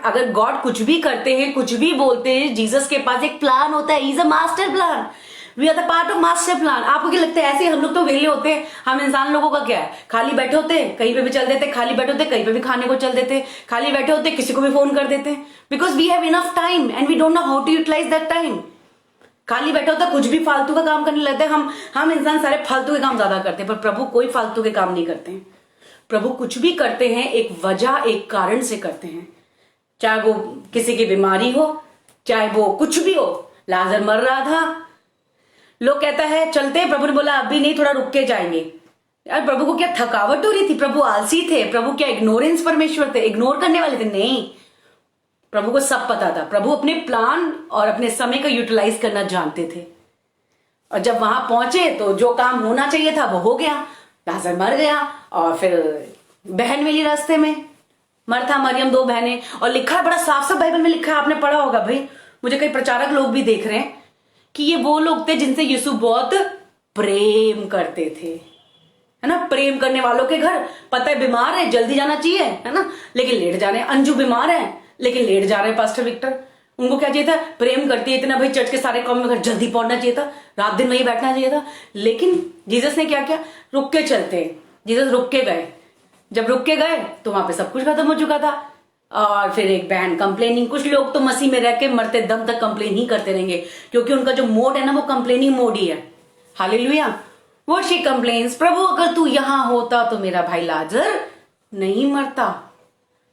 अगर गॉड कुछ भी करते हैं, कुछ भी बोलते हैं, जीसस के पास एक प्लान होता है, is a master plan. We are the part of master plan. आपको क्या लगता है ऐसे हम लोग तो वेले होते हैं? हम इंसान लोगों का क्या है, खाली बैठे होते हैं कहीं पे भी चल देते, खाली बैठे होते कहीं पे भी खाने को चल देते, खाली बैठे होते किसी को भी फोन कर देते, because we have enough time and we don't know how to utilise that time. खाली बैठे होता कुछ भी फालतू का काम करने लगते हैं। हम इंसान सारे फालतू के काम ज्यादा करते हैं, पर प्रभु कोई फालतू के काम नहीं करते हैं। प्रभु कुछ भी करते हैं एक वजह, एक कारण से करते हैं। चाहे वो किसी की बीमारी हो, चाहे वो कुछ भी हो। लाजर मर रहा था, लोग कहता है चलते, प्रभु ने बोला अभी नहीं, थोड़ा रुक के जाएंगे। यार प्रभु को क्या थकावट हो रही थी? प्रभु आलसी थे? प्रभु क्या इग्नोरेंस परमेश्वर थे, इग्नोर करने वाले थे? नहीं, प्रभु को सब पता था। प्रभु अपने प्लान और अपने समय का यूटिलाइज करना जानते थे, और जब वहां पहुंचे तो जो काम होना चाहिए था वो हो गया। लाजर मर गया, और फिर बहन मिली रास्ते में, मरथा मरियम, दो बहनें। और लिखा है, बड़ा साफ साफ बाइबल में लिखा है, आपने पढ़ा होगा भाई, मुझे कई प्रचारक लोग भी देख रहे हैं कि ये वो लोग थे जिनसे यीशु बहुत प्रेम करते थे, है ना। प्रेम करने वालों के घर, पता है बीमार है, जल्दी जाना चाहिए, है ना, लेकिन लेट जा रहे हैं। अंजू बीमार है लेकिन लेट जा रहे हैं पास्टर विक्टर। उनको क्या चाहिए था? प्रेम करती है इतना भाई, चर्च के सारे काम में घर जल्दी पहुंचना चाहिए था, रात दिन वहीं बैठना चाहिए था। लेकिन जीसस ने क्या किया? रुक के चलते हैं। जीसस रुक के गए। जब रुक के गए तो वहां पे सब कुछ खत्म हो चुका था। और फिर एक बहन कंप्लेनिंग। कुछ लोग तो मसीह में रह के मरते दम तक कंप्लेन ही करते रहेंगे, क्योंकि उनका जो मोड है ना, वो कंप्लेनिंग मोड ही है। हालेलुया। वो शी कंप्लेन्स, प्रभु अगर तू यहां होता तो मेरा भाई लाजर नहीं मरता।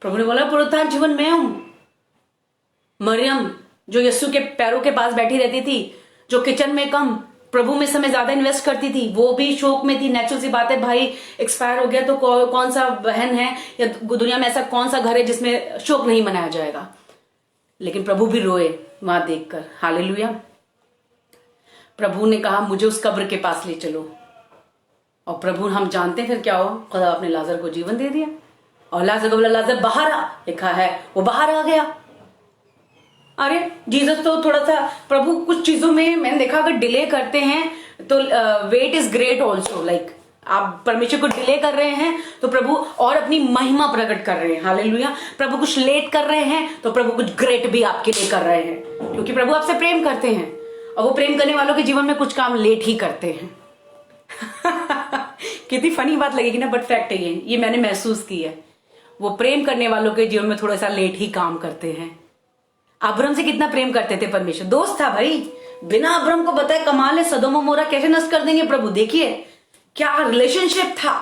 प्रभु ने बोला पुनरुत्थान जीवन मैं हूं। मरियम जो यीशु के पैरों के पास बैठी रहती थी, जो किचन में कम प्रभु में समय ज्यादा इन्वेस्ट करती थी, वो भी शोक में थी। नेचुरल सी बात है भाई, एक्सपायर हो गया तो कौन सा बहन है या दुनिया में ऐसा कौन सा घर है जिसमें शोक नहीं मनाया जाएगा। लेकिन प्रभु भी रोए वहां देखकर। हालेलुया। प्रभु ने कहा मुझे उस कब्र के पास ले चलो, और प्रभु हम जानते हैं फिर क्या हुआ, खुदा अपने लाजर को जीवन दे दिया, और लाजर को बोला लाजर बाहर आ, लिखा है वो बाहर आ गया। अरे जीसस तो थोड़ा सा, प्रभु कुछ चीजों में मैंने देखा अगर डिले करते हैं तो wait is great also. Like आप परमेश्वर को डिले कर रहे हैं तो प्रभु और अपनी महिमा प्रकट कर रहे हैं। हालेलुया। प्रभु कुछ लेट कर रहे हैं तो प्रभु कुछ ग्रेट भी आपके लिए कर रहे हैं, क्योंकि प्रभु आपसे प्रेम करते हैं, और वो प्रेम करने वालों के जीवन में कुछ काम लेट ही करते हैं। कितनी फनी बात लगेगी ना, बट फैक्ट है ये मैंने महसूस की है। वो प्रेम करने वालों के जीवन में थोड़ा सा लेट ही काम करते हैं। अब्राहम से कितना प्रेम करते थे परमेश्वर, दोस्त था भाई, बिना अब्राहम को बताए कमाल है सदोम और मोरा कैसे नष्ट कर देंगे प्रभु। देखिए क्या रिलेशनशिप था।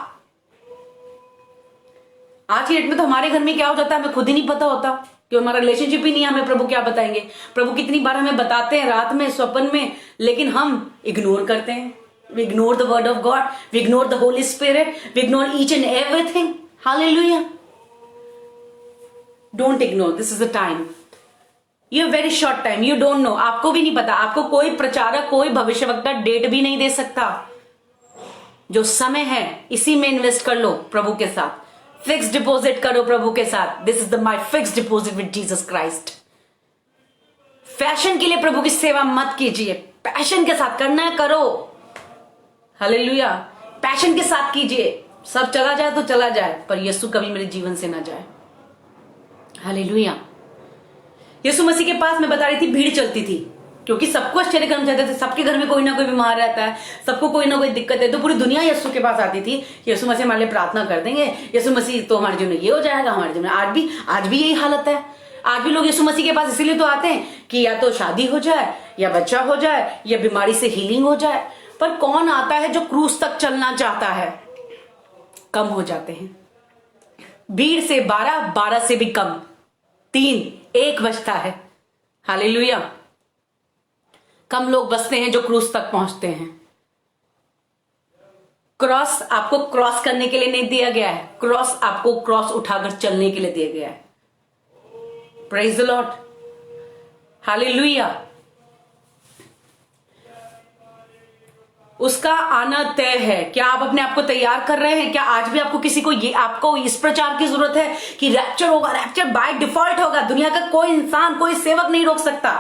आज की डेट में तो हमारे घर में क्या हो जाता है हमें खुद ही नहीं पता होता, कि हमारा रिलेशनशिप ही नहीं है, हमें प्रभु क्या बताएंगे। प्रभु कितनी बार हमें बताते हैं रात में स्वप्न में, लेकिन हम इग्नोर करते हैं। We ignore the word of God, we ignore the Holy Spirit, we ignore each and everything. Hallelujah. Don't ignore, this is the time. You have very short time, you don't know. आपको भी नहीं पता, आपको कोई प्रचारक, कोई भविष्यवक्ता डेट भी नहीं दे सकता। जो समय है इसी में इन्वेस्ट कर लो प्रभु के साथ, फिक्स डिपॉजिट करो प्रभु के साथ। This is my fix deposit with Jesus Christ. Fashion के लिए प्रभु की सेवा मत कीजिए, पैशन के साथ करना है करो। हालेलुया। पैशन के साथ कीजिए, सब चला जाए तो चला जाए, पर यीशु कभी मेरे जीवन से ना जाए। हालेलुया। यीशु मसीह के पास मैं बता रही थी भीड़ चलती थी, क्योंकि सबको आश्चर्य करना चाहते थे, सबके घर में कोई ना कोई बीमार रहता है, सबको कोई ना कोई दिक्कत है, तो पूरी दुनिया यीशु के पास आती थी। यीशु मसीह हमारे लिए प्रार्थना कर देंगे, यीशु मसीह तो हमारे जीवन में ये हो जाएगा, हमारे जीवन में आज भी यही हालत है। आज भी लोग यीशु मसीह के पास इसीलिए तो आते हैं कि या तो शादी हो जाए, या बच्चा हो जाए, या बीमारी से हीलिंग हो जाए। पर कौन आता है जो क्रूस तक चलना चाहता है? कम हो जाते हैं। भीड़ से 12 से भी कम, 3 1 बचता है। हालेलुया। कम लोग बचते हैं जो क्रूस तक पहुंचते हैं। क्रॉस आपको क्रॉस करने के लिए नहीं दिया गया है, क्रॉस आपको क्रॉस उठाकर चलने के लिए दिया गया है। Praise the Lord. हालेलुया। उसका आना तय है। क्या आप अपने आप को तैयार कर रहे हैं? क्या आज भी आपको किसी को आपको इस प्रचार की जरूरत है कि रैप्चर होगा, रैप्चर बाय डिफॉल्ट होगा? दुनिया का कोई इंसान, कोई सेवक नहीं रोक सकता,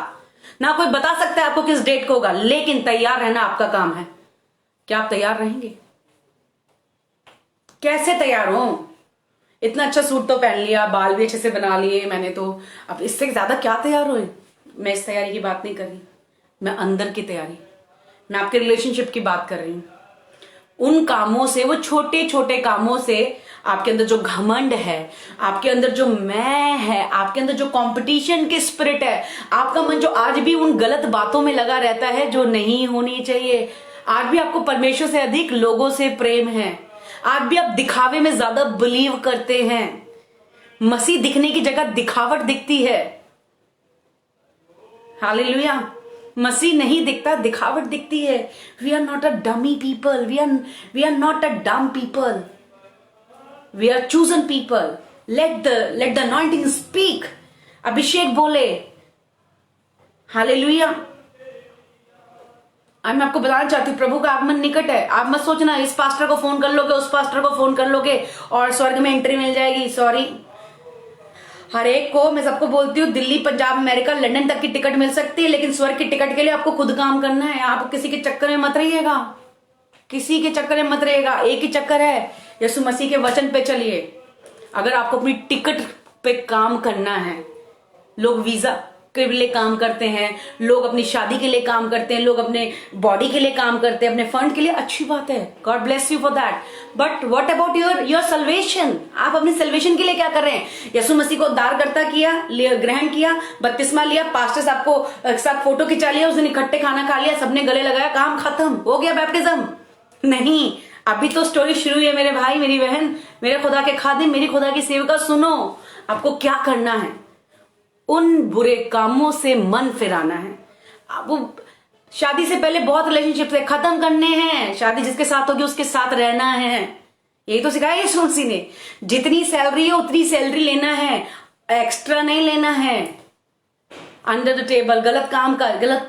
ना कोई बता सकता है आपको किस डेट को होगा, लेकिन तैयार रहना आपका काम है। क्या आप तैयार रहेंगे? कैसे तैयार हो? इतना अच्छा सूट तो पहन लिया, बाल भी अच्छे से बना लिए मैंने, तो अब इससे ज्यादा क्या तैयार हो? मैं इस तैयारी की बात नहीं कर रही, मैं अंदर की तैयारी, मैं आपके रिलेशनशिप की बात कर रही हूं। उन कामों से, वो छोटे छोटे कामों से आपके अंदर जो घमंड है, आपके अंदर जो मैं है, आपके अंदर जो कंपटीशन की स्पिरिट है, आपका मन जो आज भी उन गलत बातों में लगा रहता है जो नहीं होनी चाहिए। आज भी आपको परमेश्वर से अधिक लोगों से प्रेम है। आज भी आप दिखावे में ज्यादा बिलीव करते हैं। मसीह दिखने की जगह दिखावट दिखती है। हालेलुया। मसीह नहीं दिखता, दिखावट दिखती है। We are not a dummy people, we are not a dumb people, we are chosen people. Let the anointing speak. अभिषेक बोले। हालेलुया। आज मैं आपको बताना चाहती हूँ प्रभु का आगमन निकट है। आप मत सोचना इस पास्टर को फोन कर लोगे, उस पास्टर को फोन कर लोगे और स्वर्ग में एंट्री मिल जाएगी। सॉरी, हर एक को, मैं सबको बोलती हूँ, दिल्ली, पंजाब, अमेरिका, लंदन तक की टिकट मिल सकती है, लेकिन स्वर्ग की टिकट के लिए आपको खुद काम करना है। आप किसी के चक्कर में मत रहिएगा, किसी के चक्कर में मत रहिएगा। एक ही चक्कर है, यीशु मसीह के वचन पे चलिए। अगर आपको अपनी टिकट पे काम करना है, लोग वीजा के लिए काम करते हैं, लोग अपनी शादी के लिए काम करते हैं, लोग अपने बॉडी के लिए काम करते हैं, अपने फंड के लिए, अच्छी बात है, God bless you for that. But what about your salvation? आप अपनी सल्वेशन के लिए क्या कर रहे हैं? यीशु मसीह को उद्धारकर्ता किया, ग्रहण किया, बपतिस्मा लिया, पास्टर्स आपको साथ फोटो खिंचा लिया, उस दिन इकट्ठे खाना खा लिया, सबने गले लगाया, काम खत्म हो गया, बैप्टिज्म? नहीं, अभी तो स्टोरी शुरू है मेरे भाई, मेरी बहन, मेरे खुदा के खादिम, मेरी खुदा की सेविका। सुनो, आपको क्या करना है? उन बुरे कामों से मन फिराना है। वो शादी से पहले बहुत रिलेशनशिप है, खत्म करने हैं। शादी जिसके साथ होगी उसके साथ रहना है। यही तो सिखाया यीशु मसीह ने। जितनी सैलरी है उतनी सैलरी लेना है, एक्स्ट्रा नहीं लेना है। अंडर द टेबल गलत काम का गलत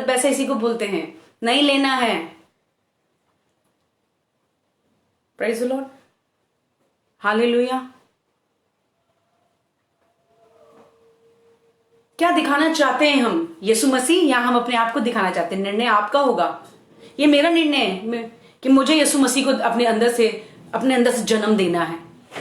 पैसा इसी को बोलते हैं, नहीं लेना है। Praise the Lord, hallelujah. क्या दिखाना चाहते हैं हम यीशु मसीह, या हम अपने आप को दिखाना चाहते हैं? निर्णय आपका होगा। ये मेरा निर्णय है कि मुझे यीशु मसीह को अपने अंदर से जन्म देना है।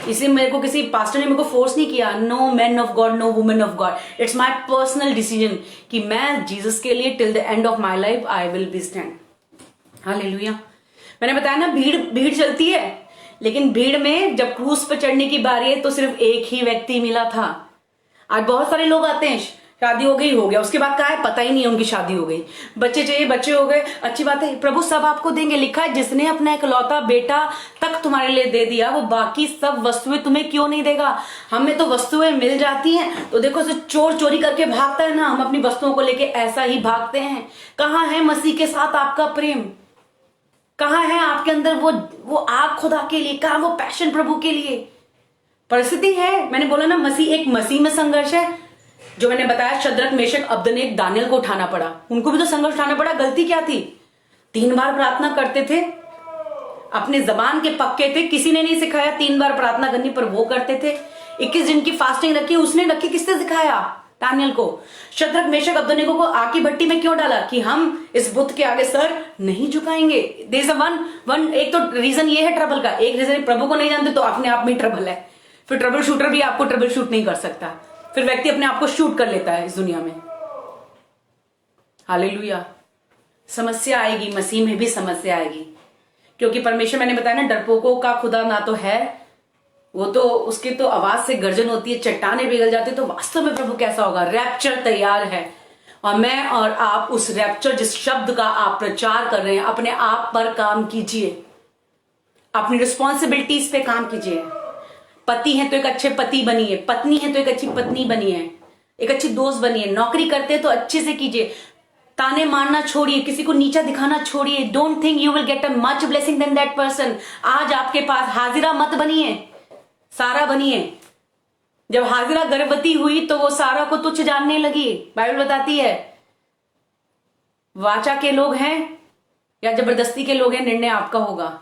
इसलिए मेरे को किसी पास्टर ने मेरे को फोर्स नहीं किया। No man of God, no women of God, it's my personal decision कि मैं जीसस के लिए till the end of my life I will be stand. Hallelujah. मैंने बताया ना, भीड़ चलती है, लेकिन भीड़ में जब क्रूस पर चढ़ने की बारी है तो सिर्फ एक ही व्यक्ति मिला था। आज बहुत सारे लोग आते हैं, शादी हो गई, हो गया, उसके बाद कहा है पता ही नहीं है उनकी शादी हो गई। बच्चे चाहिए, बच्चे हो गए, अच्छी बात है, प्रभु सब आपको देंगे। लिखा है जिसने अपना इकलौता बेटा तक तुम्हारे लिए दे दिया, वो बाकी सब वस्तुएं तुम्हें क्यों नहीं देगा? हमें तो वस्तुएं मिल जाती हैं, तो देखो चोर चोरी करके भागता है ना, हम अपनी वस्तुओं को लेके ऐसा ही भागते हैं। कहाँ है मसीह के साथ आपका प्रेम? कहाँ है आपके अंदर वो आग खुदा के लिए? कहाँ वो पैशन प्रभु के लिए? परिस्थिति है, मैंने बोला ना, मसीह में संघर्ष है। जो मैंने बताया, शद्रक, मेशक, अब्दनेगो, दानियल को उठाना पड़ा, उनको भी तो संघर्ष उठाना पड़ा। गलती क्या थी? 3 बार प्रार्थना करते थे, अपने जबान के पक्के थे, किसी ने नहीं सिखाया 3 बार प्रार्थना करनी, पर वो करते थे। 21 दिन की फास्टिंग रखी, उसने रखी, किसने सिखाया? दानियल को। शद्रक, मेशक, अब्दनेगो को आग की भट्टी में क्यों डाला? कि हम इस बुत के आगे सर नहीं झुकाएंगे। देयर वन एक तो रीजन ये है ट्रबल का, एक रीजन प्रभु को नहीं जानते तो अपने आप में ट्रबल है। फिर ट्रबल शूटर भी आपको ट्रबल शूट नहीं कर सकता, फिर व्यक्ति अपने आप को शूट कर लेता है इस दुनिया में। हालेलुया। समस्या आएगी, मसीह में भी समस्या आएगी, क्योंकि परमेश्वर, मैंने बताया ना, डरपोकों का खुदा ना तो है, वो तो उसकी तो आवाज से गर्जन होती है, चट्टाने पिघल जाती है। तो वास्तव में प्रभु कैसा होगा? रैप्चर तैयार है, और मैं और आप उस रैप्चर, जिस शब्द का आप प्रचार कर रहे हैं, अपने आप पर काम कीजिए, अपनी रिस्पॉन्सिबिलिटीज पे काम कीजिए। पति है तो एक अच्छे पति बनिए, पत्नी है तो एक अच्छी पत्नी बनिए, एक अच्छी दोस्त बनिए, नौकरी करते हैं तो अच्छे से कीजिए, ताने मारना छोड़िए, किसी को नीचा दिखाना छोड़िए। Don't think you will get a much blessing then that person. आज आपके पास, हाजिरा मत बनिए, सारा बनिए। जब हाजिरा गर्भवती हुई तो वो सारा को तुच्छ जानने लगी। बाइबल बताती है, वाचा के लोग हैं या जबरदस्ती के लोग हैं, निर्णय आपका होगा।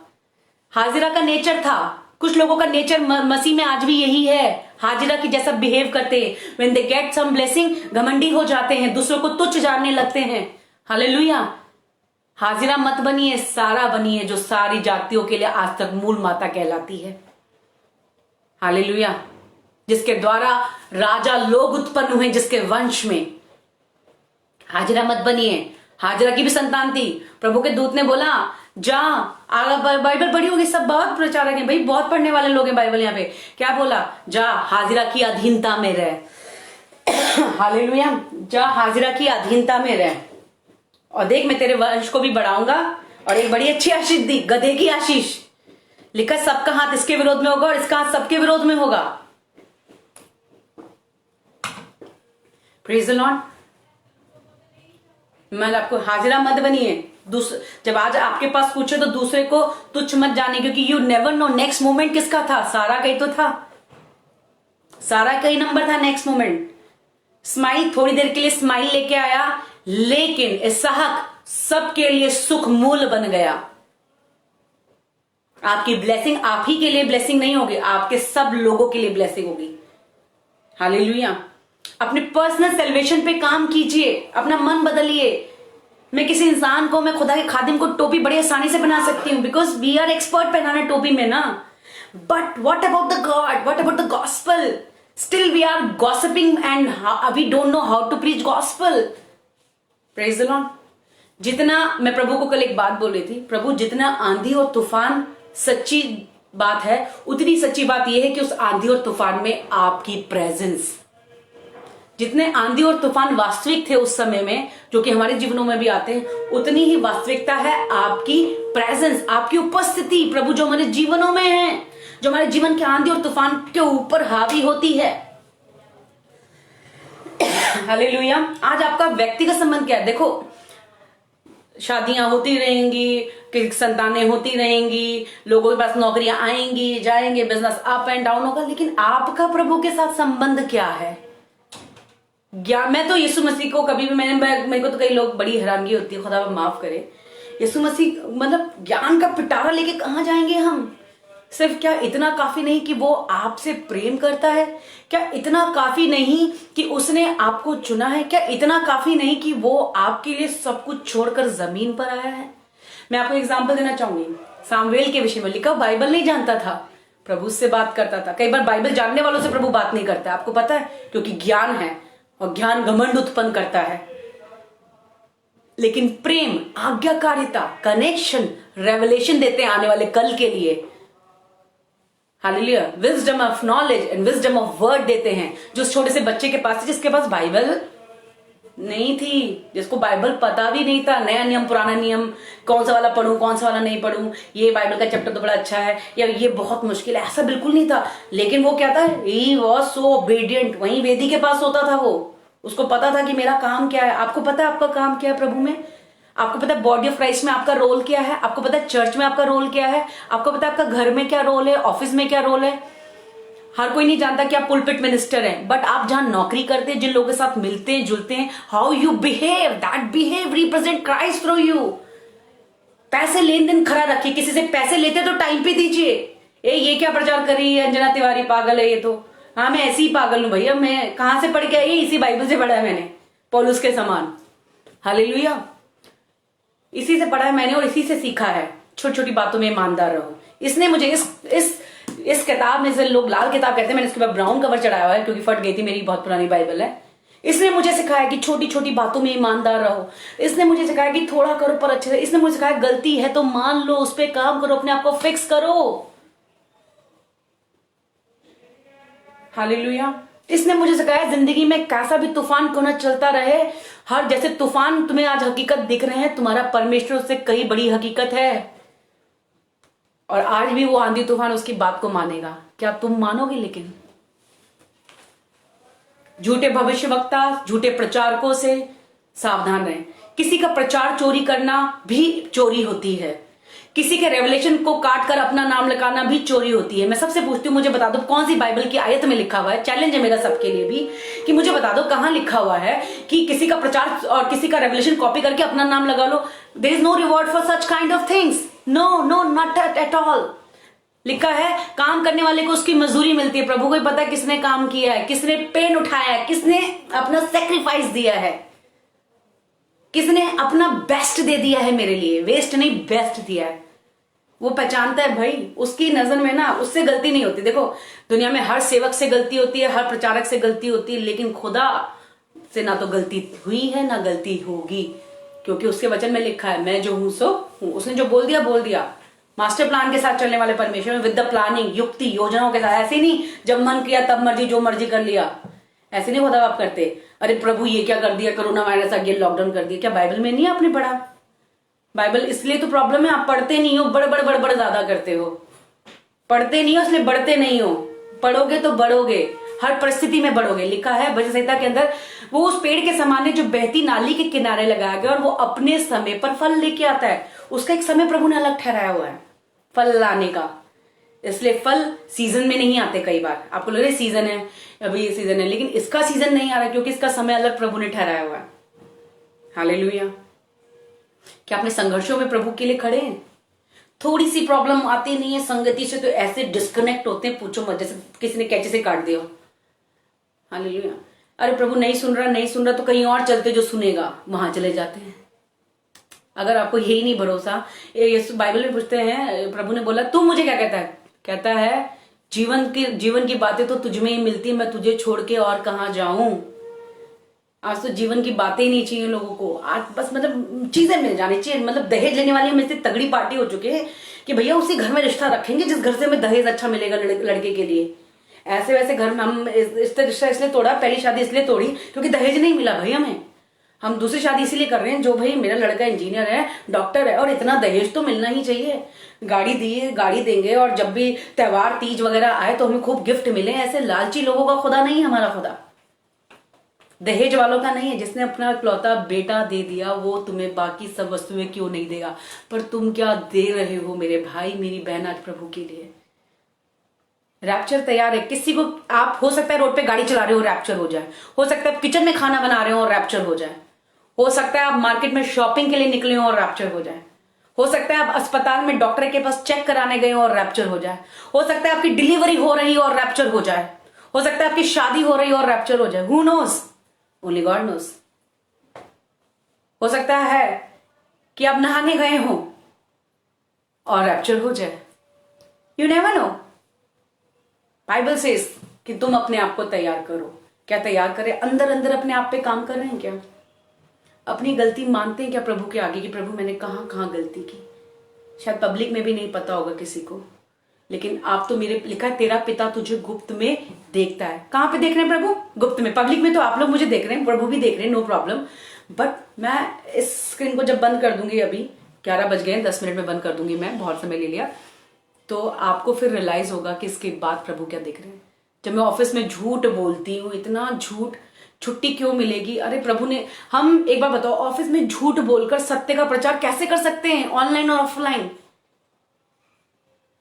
हाजिरा का नेचर था, कुछ लोगों का नेचर मसीह में आज भी यही है, हाजिरा की जैसा बिहेव करते हैं। When they get some blessing, घमंडी हो जाते हैं, दूसरों को तुच्छ जानने लगते हैं। हालेलुया। हाजिरा मत बनिए, सारा बनिए, जो सारी जातियों के लिए आज तक मूल माता कहलाती है। हालेलुया। जिसके द्वारा राजा लोग उत्पन्न हुए, जिसके वंश में। हाजिरा मत बनिए। हाजिरा की भी संतान थी, प्रभु के दूत ने बोला जा, आगे बाइबल पढ़ी होगी, सब बहुत प्रचारक हैं भाई, बहुत पढ़ने वाले लोग हैं बाइबल। यहाँ पे क्या बोला? जा हाजिरा की अधीनता में रह। हालेलुया। जा हाजिरा की अधीनता में रह, और देख मैं तेरे वंश को भी बढ़ाऊंगा, और एक बड़ी अच्छी आशीष दी, गधे की आशीष। लिखा, सबका हाथ इसके विरोध में होगा और इसका हाथ सबके विरोध में होगा। Praise the Lord. मैं आपको, हाजिरा मत बनिए। जब आज आपके पास पूछे तो दूसरे को तुच्छ मत जाने, क्योंकि you never know next moment किसका था। सारा का ही तो था, सारा का ही नंबर था नेक्स्ट मोमेंट। स्माइल थोड़ी देर के लिए स्माइल लेके आया, लेकिन इसहाक सबके लिए सुख मूल बन गया। आपकी ब्लेसिंग आप ही के लिए ब्लेसिंग नहीं होगी, आपके सब लोगों के लिए ब्लेसिंग होगी। हालेलुया। अपने पर्सनल सेल्वेशन पे काम कीजिए, अपना मन बदलिए। मैं किसी इंसान को, मैं खुदा के खादिम को टोपी बड़ी आसानी से बना सकती हूँ, बिकॉज वी आर एक्सपर्ट पहनाने टोपी में ना। But what about the God, what about the gospel? Still we are gossiping and we don't know how to preach gospel. Praise the Lord. जितना, मैं प्रभु को कल एक बात बोल रही थी, प्रभु जितना आंधी और तूफान सच्ची बात है, उतनी सच्ची बात यह है कि उस आंधी और तूफान में आपकी प्रेजेंस। जितने आंधी और तूफान वास्तविक थे उस समय में, जो कि हमारे जीवनों में भी आते हैं, उतनी ही वास्तविकता है आपकी प्रेजेंस, आपकी उपस्थिति। प्रभु जो हमारे जीवनों में है, जो हमारे जीवन के आंधी और तूफान के ऊपर हावी होती है। हालेलुया। आज आपका व्यक्तिगत संबंध क्या है? देखो, शादियां होती रहेंगी, कि संतानें होती रहेंगी, लोगों के पास नौकरियां आएंगी जाएंगे, बिजनेस अप एंड डाउन होगा, लेकिन आपका प्रभु के साथ संबंध क्या है? ज्ञान, मैं तो यीशु मसीह को कभी भी मेरे को तो कई लोग बड़ी हैरानगी होती है, खुदा माफ करे, यीशु मसीह मतलब ज्ञान का पिटारा लेके कहां जाएंगे हम? सिर्फ क्या इतना काफी नहीं कि वो आपसे प्रेम करता है? क्या इतना काफी नहीं कि उसने आपको चुना है? क्या इतना काफी नहीं कि वो आपके लिए सब कुछ छोड़कर जमीन पर आया है? मैं आपको एग्जांपल देना चाहूंगी, सामुएल के विषय में लिखा, बाइबल नहीं जानता था, प्रभु से बात करता था। कई बार बाइबल जानने वालों से प्रभु बात नहीं करता, आपको पता है, क्योंकि ज्ञान है और ज्ञान घमंड उत्पन्न करता है। लेकिन प्रेम, आज्ञाकारिता, कनेक्शन, रेवलेशन देते हैं आने वाले कल के लिए। Hallelujah, wisdom of knowledge and wisdom of word देते हैं, जो उस छोटे से बच्चे के पास, जिसके पास बाइबल नहीं थी, जिसको बाइबल पता भी नहीं था, नया नियम पुराना नियम, कौन सा वाला पढ़ूं कौन सा वाला नहीं पढ़ूं, ये बाइबल का चैप्टर तो बड़ा अच्छा है या ये बहुत मुश्किल है, ऐसा बिल्कुल नहीं था। लेकिन वो क्या था, ही वॉज सो ओबीडियंट। वहीं वेदी के पास होता था वो, उसको पता था कि मेरा काम क्या है। आपको पता है आपका काम क्या है प्रभु में? आपको पता है बॉडी ऑफ क्राइस्ट में आपका रोल क्या है? आपको पता है चर्च में आपका रोल क्या है? आपको पता है आपका घर में क्या रोल है, ऑफिस में क्या रोल है? हर कोई नहीं जानता कि आप पुलपिट मिनिस्टर हैं, बट आप जहां नौकरी करते हैं, जिन लोगों के साथ मिलते हैं जुलते हैं, how you behave, that behave represent Christ through you. पैसे लेन देन खरा रखिए, किसी से पैसे लेते तो टाइम पे दीजिए। ये क्या प्रचार कर रही है अंजना तिवारी, पागल है ये तो। हाँ, मैं ऐसी ही पागल हूं भैया, मैं कहां से पढ़ के आई? इसी बाइबल से पढ़ा है मैंने, पौलुस के समान। हालेलुया, इसी से पढ़ा है मैंने और इसी से सीखा है, छोटी छोटी बातों में ईमानदार रहो। इसने मुझे इस किताब में से, लोग लाल किताब कहते हैं, मैंने इसके बाद ब्राउन कवर चढ़ाया हुआ है क्योंकि फट गई थी, मेरी बहुत पुरानी बाइबल है। इसने मुझे सिखाया कि छोटी छोटी बातों में ईमानदार रहो। इसने मुझे सिखाया कि थोड़ा करो पर अच्छे से। इसने मुझे सिखाया गलती है तो मान लो, उस पर काम करो, अपने आप को फिक्स करो। हालेलुया, इसने मुझे सिखाया जिंदगी में कैसा भी तूफान क्यों ना चलता रहे, हर जैसे तूफान तुम्हें आज हकीकत दिख रहे हैं, तुम्हारा परमेश्वर उससे कई बड़ी हकीकत है। और आज भी वो आंधी तूफान उसकी बात को मानेगा। क्या तुम मानोगे? लेकिन झूठे भविष्यवक्ता, झूठे प्रचारकों से सावधान रहें। किसी का प्रचार चोरी करना भी चोरी होती है, किसी के रेवलेशन को काट कर अपना नाम लगाना भी चोरी होती है। मैं सबसे पूछती हूँ, मुझे बता दो कौन सी बाइबल की आयत में लिखा हुआ है, चैलेंज है मेरा सबके लिए भी, कि मुझे बता दो कहां लिखा हुआ है कि किसी का प्रचार और किसी का रेवलेशन कॉपी करके अपना नाम लगा लो। There is no reward for such kind of things, no no, not at all. लिखा है काम करने वाले को उसकी मजदूरी मिलती है। प्रभु को ही पता है किसने काम किया है, किसने पेन उठाया है, किसने अपना सेक्रीफाइस दिया है, किसने अपना बेस्ट दे दिया है मेरे लिए, वेस्ट नहीं बेस्ट दिया है। वो पहचानता है भाई, उसकी नजर में ना उससे गलती नहीं होती। देखो दुनिया में हर सेवक से गलती होती है, हर प्रचारक से गलती होती है, लेकिन खुदा से ना तो गलती हुई है ना गलती होगी, क्योंकि उसके वचन में लिखा है मैं जो हूं सो हूं। उसने जो बोल दिया बोल दिया। मास्टर प्लान के साथ चलने वाले परमेश्वर में, विद द प्लानिंग, युक्ति योजनाओं के साथ। ऐसे नहीं जब मन किया तब मर्जी, जो मर्जी कर लिया, ऐसे नहीं खुदा आप करते। अरे प्रभु ये क्या कर दिया, कोरोना वायरस आ गया, लॉकडाउन कर दिया। क्या बाइबल में नहीं आपने पढ़ा? बाइबल इसलिए तो प्रॉब्लम है, आप पढ़ते नहीं हो, बड़ ज्यादा करते हो। पढ़ते नहीं हो इसलिए बढ़ते नहीं हो। पढ़ोगे तो बढ़ोगे, हर परिस्थिति में बढ़ोगे। लिखा है भजन संहिता के अंदर, वो उस पेड़ के समान है जो बहती नाली के किनारे लगाया गया और वो अपने समय पर फल लेके आता है। उसका एक समय प्रभु ने अलग ठहराया हुआ है फल लाने का। इसलिए फल सीजन में नहीं आते। कई बार आपको लग रहा है सीजन है, अभी ये सीजन है, लेकिन इसका सीजन नहीं आ रहा क्योंकि इसका समय अलग प्रभु ने ठहराया हुआ है। हालेलुया। क्या अपने संघर्षों में प्रभु के लिए खड़े हैं? थोड़ी सी प्रॉब्लम आती नहीं है संगति से तो ऐसे डिस्कनेक्ट होते हैं, पूछो मत, जैसे किसी ने कैंची से काट दिया। हालेलुया। अरे प्रभु नहीं सुन रहा तो कहीं और चलते, जो सुनेगा वहां चले जाते हैं। अगर आपको यही नहीं भरोसा, यीशु बाइबल में पूछते हैं, प्रभु ने बोला तू मुझे क्या कहता है? कहता है जीवन की बातें तो तुझ में ही मिलती है, मैं तुझे छोड़ के और कहां जाऊं। आज तो जीवन की बातें ही नहीं चाहिए लोगों को। आज बस मतलब चीजें मिल जानी चाहिए। मतलब दहेज लेने वाली हम इतनी तगड़ी पार्टी हो चुके हैं कि भैया उसी घर में रिश्ता रखेंगे जिस घर से हमें दहेज अच्छा मिलेगा लड़के के लिए। ऐसे वैसे घर में हम रिश्ता इसलिए तोड़ा, पहली शादी इसलिए तोड़ी क्योंकि दहेज नहीं मिला भाई हमें। हम दूसरी शादी इसीलिए कर रहे हैं, जो भाई मेरा लड़का इंजीनियर है, डॉक्टर है, और इतना दहेज तो मिलना ही चाहिए। गाड़ी देंगे, और जब भी त्योहार तीज वगैरह आए तो हमें खूब गिफ्ट मिले। ऐसे लालची लोगों का खुदा नहीं हमारा खुदा। दहेज वालों का नहीं है। जिसने अपना इकलौता बेटा दे दिया वो तुम्हें बाकी सब वस्तुएं क्यों नहीं देगा, पर तुम क्या दे रहे हो मेरे भाई मेरी बहन आज प्रभु के लिए। रैप्चर तैयार है। किसी को, आप हो सकता है रोड पे गाड़ी चला रहे हो रैप्चर हो जाए, हो सकता है आप किचन में खाना बना रहे हो और रैप्चर हो जाए, हो सकता है आप मार्केट में शॉपिंग के लिए निकले हो और रैप्चर हो जाए, हो सकता है आप अस्पताल में डॉक्टर के पास चेक कराने गए हो और रैप्चर हो जाए, हो सकता है आपकी डिलीवरी हो रही हो और रैप्चर हो जाए, हो सकता है आपकी शादी हो रही हो और रैप्चर हो जाए। Who knows, only God knows. हो सकता है कि आप नहाने गए हो और रैप्चर हो जाए। You never know. Bible says कि तुम अपने आप को तैयार करो। क्या तैयार करें? अंदर अंदर अपने आप पे काम कर रहे हैं क्या? अपनी गलती मानते हैं क्या प्रभु के आगे कि प्रभु मैंने कहां कहां गलती की? शायद पब्लिक में भी नहीं पता होगा किसी को, लेकिन आप तो मेरे, लिखा है तेरा पिता तुझे गुप्त में देखता है। कहां पे देख रहे हैं प्रभु? गुप्त में। पब्लिक में तो आप लोग मुझे देख रहे हैं, प्रभु भी देख रहे हैं, नो प्रॉब्लम। बट मैं इस स्क्रीन को जब बंद कर दूंगी, अभी 11 बज गए, 10 मिनट में बंद कर दूंगी, मैं बहुत समय ले लिया, तो आपको फिर रियलाइज होगा कि इसके बाद प्रभु क्या देख रहे हैं। जब मैं ऑफिस में झूठ बोलती हूँ, इतना झूठ, छुट्टी क्यों मिलेगी? अरे प्रभु ने, हम एक बार बताओ, ऑफिस में झूठ बोलकर सत्य का प्रचार कैसे कर सकते हैं, ऑनलाइन और ऑफलाइन?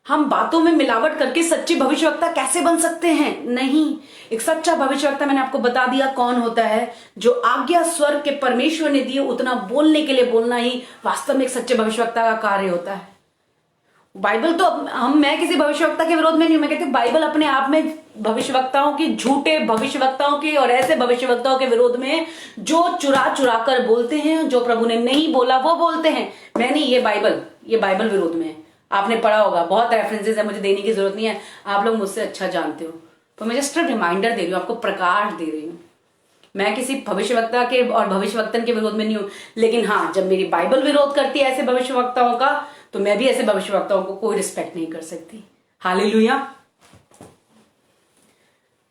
हम बातों में मिलावट करके सच्ची भविष्यवक्ता कैसे बन सकते हैं? नहीं। एक सच्चा भविष्यवक्ता, मैंने आपको बता दिया कौन होता है, जो आज्ञा स्वर्ग के परमेश्वर ने दी उतना बोलने के लिए बोलना ही वास्तव में एक सच्चे भविष्यवक्ता का कार्य होता है। बाइबल तो मैं किसी भविष्यवक्ता के विरोध में नहीं हूं, मैं कहती हूं बाइबल अपने आप में भविष्यवक्ताओं की, झूठे भविष्यवक्ताओं के और ऐसे भविष्यवक्ताओं के विरोध में जो चुरा चुरा कर बोलते हैं, जो प्रभु ने नहीं बोला वो बोलते हैं। मैं नहीं, ये बाइबल विरोध में है। आपने पढ़ा होगा, बहुत रेफरेंसेस है, मुझे देने की जरूरत नहीं है, आप लोग मुझसे अच्छा जानते हो। तो मैं जस्ट रिमाइंडर दे रही हूँ, आपको प्रकाश दे रही हूँ। मैं किसी भविष्यवक्ता के और भविष्यवक्तन के विरोध में नहीं हूं, लेकिन हाँ, जब मेरी बाइबल विरोध करती है ऐसे भविष्यवक्ताओं का, तो मैं भी ऐसे भविष्यवक्ताओं को कोई रिस्पेक्ट नहीं कर सकती। हालेलुया।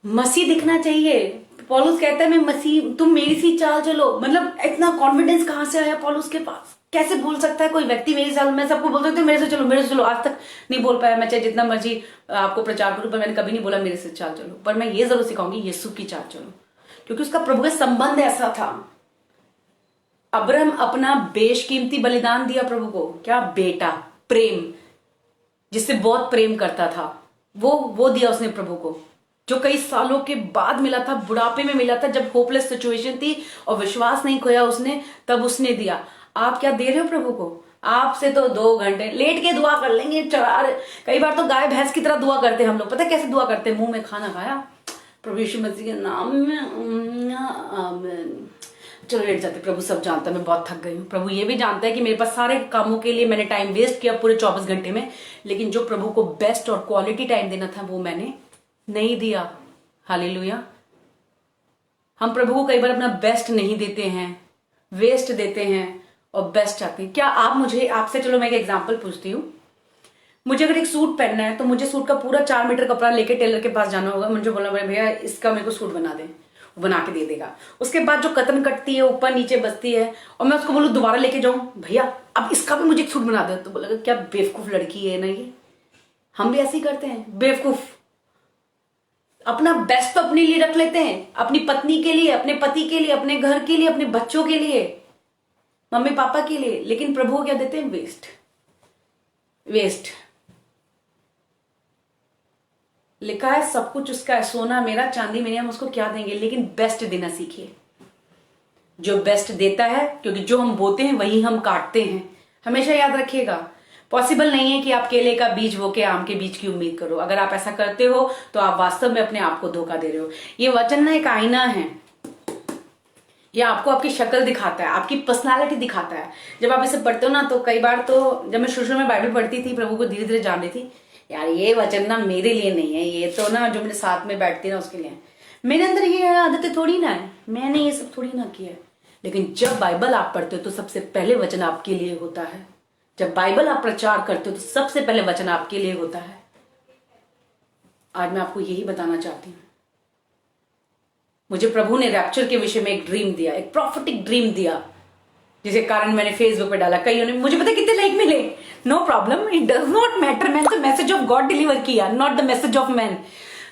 मसीह दिखना चाहिए। पौलुस कहता है मैं मसीह, तुम मेरी सी चाल चलो। मतलब इतना कॉन्फिडेंस कहां से आया पौलुस के पास? कैसे बोल सकता है कोई व्यक्ति मेरी चाल? मैं सबको बोलता हूँ मेरे से चलो, मेरे से चलो। आज तक नहीं बोल पाया मैं, चाहे जितना मर्जी आपको प्रचार करूं, पर मैंने कभी नहीं बोला मेरे से चाल चलो। पर मैं ये जरूर सिखाऊंगी यीशु की चाल चलो, क्योंकि उसका प्रभु का संबंध ऐसा था। अब्राहम अपना बेशकीमती बलिदान दिया प्रभु को। क्या? बेटा, प्रेम, जिससे बहुत प्रेम करता था, वो दिया उसने प्रभु को, जो कई सालों के बाद मिला था, बुढ़ापे में मिला था, जब होपलेस सिचुएशन थी और विश्वास नहीं खोया उसने, तब उसने दिया। आप क्या दे रहे हो प्रभु को? आपसे तो 2 घंटे लेट के दुआ कर लेंगे, कई बार तो गाय भैंस की तरह दुआ करते हम लोग। पता है कैसे दुआ करते? मुंह में खाना खाया, प्रभु यीशु मसीह के नाम में आमीन, चलो लेट जाते। प्रभु सब जानता है मैं बहुत थक गई हूँ। प्रभु ये भी जानता है कि मेरे पास सारे कामों के लिए मैंने टाइम वेस्ट किया पूरे 24 घंटे में, लेकिन जो प्रभु को बेस्ट और क्वालिटी टाइम देना था वो मैंने नहीं दिया। हालेलुया। हम प्रभु को कई बार अपना बेस्ट नहीं देते हैं, वेस्ट देते हैं और बेस्ट चाहते हैं। क्या आप मुझे, आपसे चलो मैं एक एग्जाम्पल पूछती हूँ, मुझे अगर एक सूट पहनना है तो मुझे सूट का पूरा 4 मीटर कपड़ा लेके टेलर के पास जाना होगा। मुझे बोलना पड़ेगा भैया इसका मेरे को सूट बना दे, वो बना के दे देगा। उसके बाद जो कतन कटती है, ऊपर नीचे बसती है, और मैं उसको बोलूं दोबारा लेके जाऊं, भैया अब इसका भी मुझे एक सूट बना दे, तो बोलेगा क्या बेवकूफ लड़की है ना ये। हम भी ऐसे ही करते हैं, बेवकूफ। अपना बेस्ट तो अपने लिए रख लेते हैं, अपनी पत्नी के लिए, अपने पति के लिए, अपने घर के लिए, अपने बच्चों के लिए, मम्मी पापा के लिए, लेकिन प्रभु को क्या देते हैं? वेस्ट। लिखा है सब कुछ उसका है, सोना मेरा, चांदी मेरी, हम उसको क्या देंगे? लेकिन बेस्ट देना सीखिए। जो बेस्ट देता है, क्योंकि जो हम बोते हैं वही हम काटते हैं। हमेशा याद रखिएगा, पॉसिबल नहीं है कि आप केले का बीज बो के आम के बीज की उम्मीद करो। अगर आप ऐसा करते हो तो आप वास्तव में अपने आप को धोखा दे रहे हो। ये वचन ना एक आईना है, ये आपको आपकी शक्ल दिखाता है, आपकी पर्सनालिटी दिखाता है। जब आप इसे पढ़ते हो ना, तो कई बार तो जब मैं शुरू में बाइबल पढ़ती थी, प्रभु को धीरे धीरे जान रही थी, यार ये वचन ना मेरे लिए नहीं है, ये तो ना जो मेरे साथ में बैठती है ना उसके लिए है। मेरे अंदर ये आदतें थोड़ी ना है, मैंने ये सब थोड़ी ना किया है। लेकिन जब बाइबल आप पढ़ते हो तो सबसे पहले वचन आपके लिए होता है। जब बाइबल आप प्रचार करते हो तो सबसे पहले वचन आपके लिए होता है। आज मैं आपको यही बताना चाहती हूँ। मुझे प्रभु ने रैप्चर के विषय में एक ड्रीम दिया, एक प्रॉफिटिक ड्रीम दिया, जिसके कारण मैंने फेसबुक पे डाला। कईयों ने, मुझे पता कितने लाइक मिले, no problem, it does not matter. मैंने तो मैसेज ऑफ गॉड डिलीवर किया, not the message of man.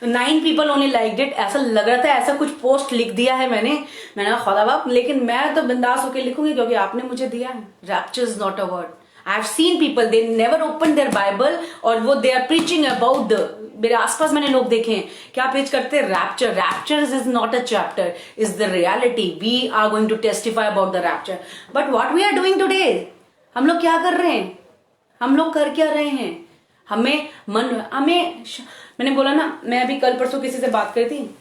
9 people only like it. ऐसा लग रहा था ऐसा कुछ पोस्ट लिख दिया है मैंने कहा खुदा बाप, लेकिन मैं तो बिंदास होकर लिखूंगी क्योंकि आपने मुझे दिया है। Rapture is not a word. I have seen people they never open their Bible और वो they are preaching about the, मेरे आसपास मैंने लोग देखे हैं क्या प्रीच करते हैं, rapture. Rapture is not a chapter, is the reality. We are going to testify about the rapture. But what we are doing today, हम लोग क्या कर रहे हैं, हम लोग कर क्या रहे हैं? मैंने बोला ना, मैं अभी कल परसों किसी से बात करी थी,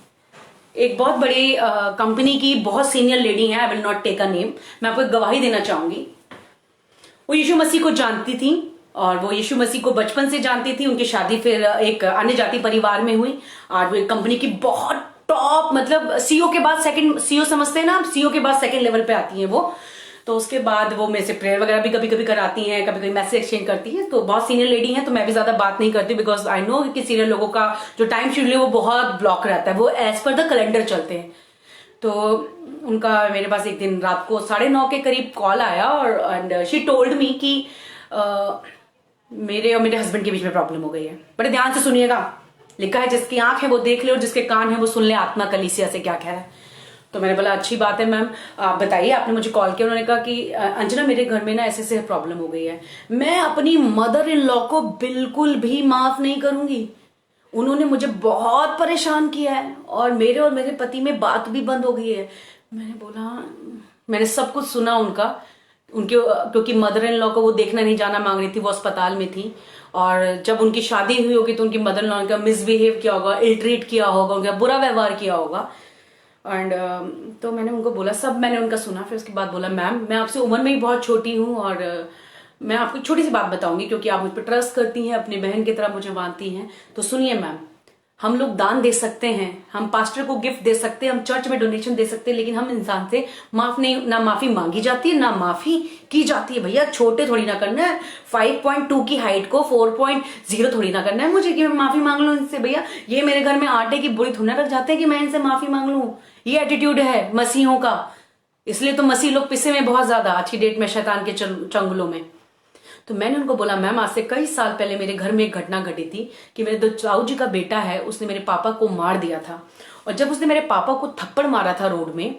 एक बहुत बड़ी कंपनी की बहुत सीनियर लेडी है, I will not take a name, मैं आपको एक गवाही देना चाहूंगी। वो यीशु मसीह को जानती थी और वो यीशु मसीह को बचपन से जानती थी। उनकी शादी फिर एक अन्य जाति परिवार में हुई और वो एक कंपनी की बहुत टॉप, मतलब सीईओ के बाद सेकंड, सीईओ समझते हैं ना आप, सीईओ के बाद सेकंड लेवल पे आती हैं वो। तो उसके बाद वो मेरे से प्रेयर वगैरह भी कभी कभी कराती हैं, कभी कभी मैसेज एक्सचेंज करती हैं। तो बहुत सीनियर लेडी हैं, तो मैं भी ज्यादा बात नहीं करती बिकॉज आई नो कि सीनियर लोगों का जो टाइम शेड्यूल है वो बहुत ब्लॉक रहता है, वो एज पर द कैलेंडर चलते हैं। तो उनका मेरे पास एक दिन रात को 9:30 के करीब कॉल आया और एंड शी टोल्ड मी कि मेरे और मेरे हस्बैंड के बीच में प्रॉब्लम हो गई है। बड़े ध्यान से सुनिएगा, लिखा है जिसकी आंख है वो देख ले और जिसके कान है वो सुन ले, आत्मा कलीसिया से क्या कह रहा है। तो मैंने बोला अच्छी बात है मैम, आप बताइए। आपने मुझे कॉल किया, उन्होंने कहा कि अंजना मेरे घर में ना ऐसे ऐसे प्रॉब्लम हो गई है। मैं अपनी मदर इन लॉ को बिल्कुल भी माफ नहीं करूंगी, उन्होंने मुझे बहुत परेशान किया है और मेरे पति में बात भी बंद हो गई है। मैंने बोला, मैंने सब कुछ सुना उनके क्योंकि मदर इन लॉ को वो देखना नहीं जाना मांग रही थी, वो अस्पताल में थी और जब उनकी शादी हुई होगी तो उनकी मदर इन लॉ ने मिसबिहेव किया होगा, इल ट्रीट किया होगा, उनका बुरा व्यवहार किया होगा। एंड तो मैंने उनको बोला, सब मैंने उनका सुना। फिर उसके बाद बोला, मैम मैं आपसे उम्र में ही बहुत छोटी हूँ और मैं आपको छोटी सी बात बताऊंगी क्योंकि आप मुझ पर ट्रस्ट करती हैं, अपनी बहन की तरह मुझे मानती हैं। तो सुनिए मैम, हम लोग दान दे सकते हैं, हम पास्टर को गिफ्ट दे सकते हैं, हम चर्च में डोनेशन दे सकते हैं, लेकिन हम इंसान से ना माफी मांगी जाती है ना माफी की जाती है। भैया छोटे थोड़ी ना करना है, 5.2 की हाइट को 4.0 थोड़ी ना करना है मुझे कि मैं माफी मांग लूं इनसे। भैया ये मेरे घर में आटे की बुरी थोड़ी ना रख जाते हैं कि मैं इनसे माफी मांग लूं। ये एटीट्यूड है मसीहों का, इसलिए तो मसीह लोग पिसे में बहुत ज्यादा आज की डेट में शैतान के चंगुलों में। तो मैंने उनको बोला, मैम आज से कई साल पहले मेरे घर में एक घटना घटी थी कि मेरे ताऊ जी का बेटा है, उसने मेरे पापा को मार दिया था और जब उसने मेरे पापा को थप्पड़ मारा था रोड में,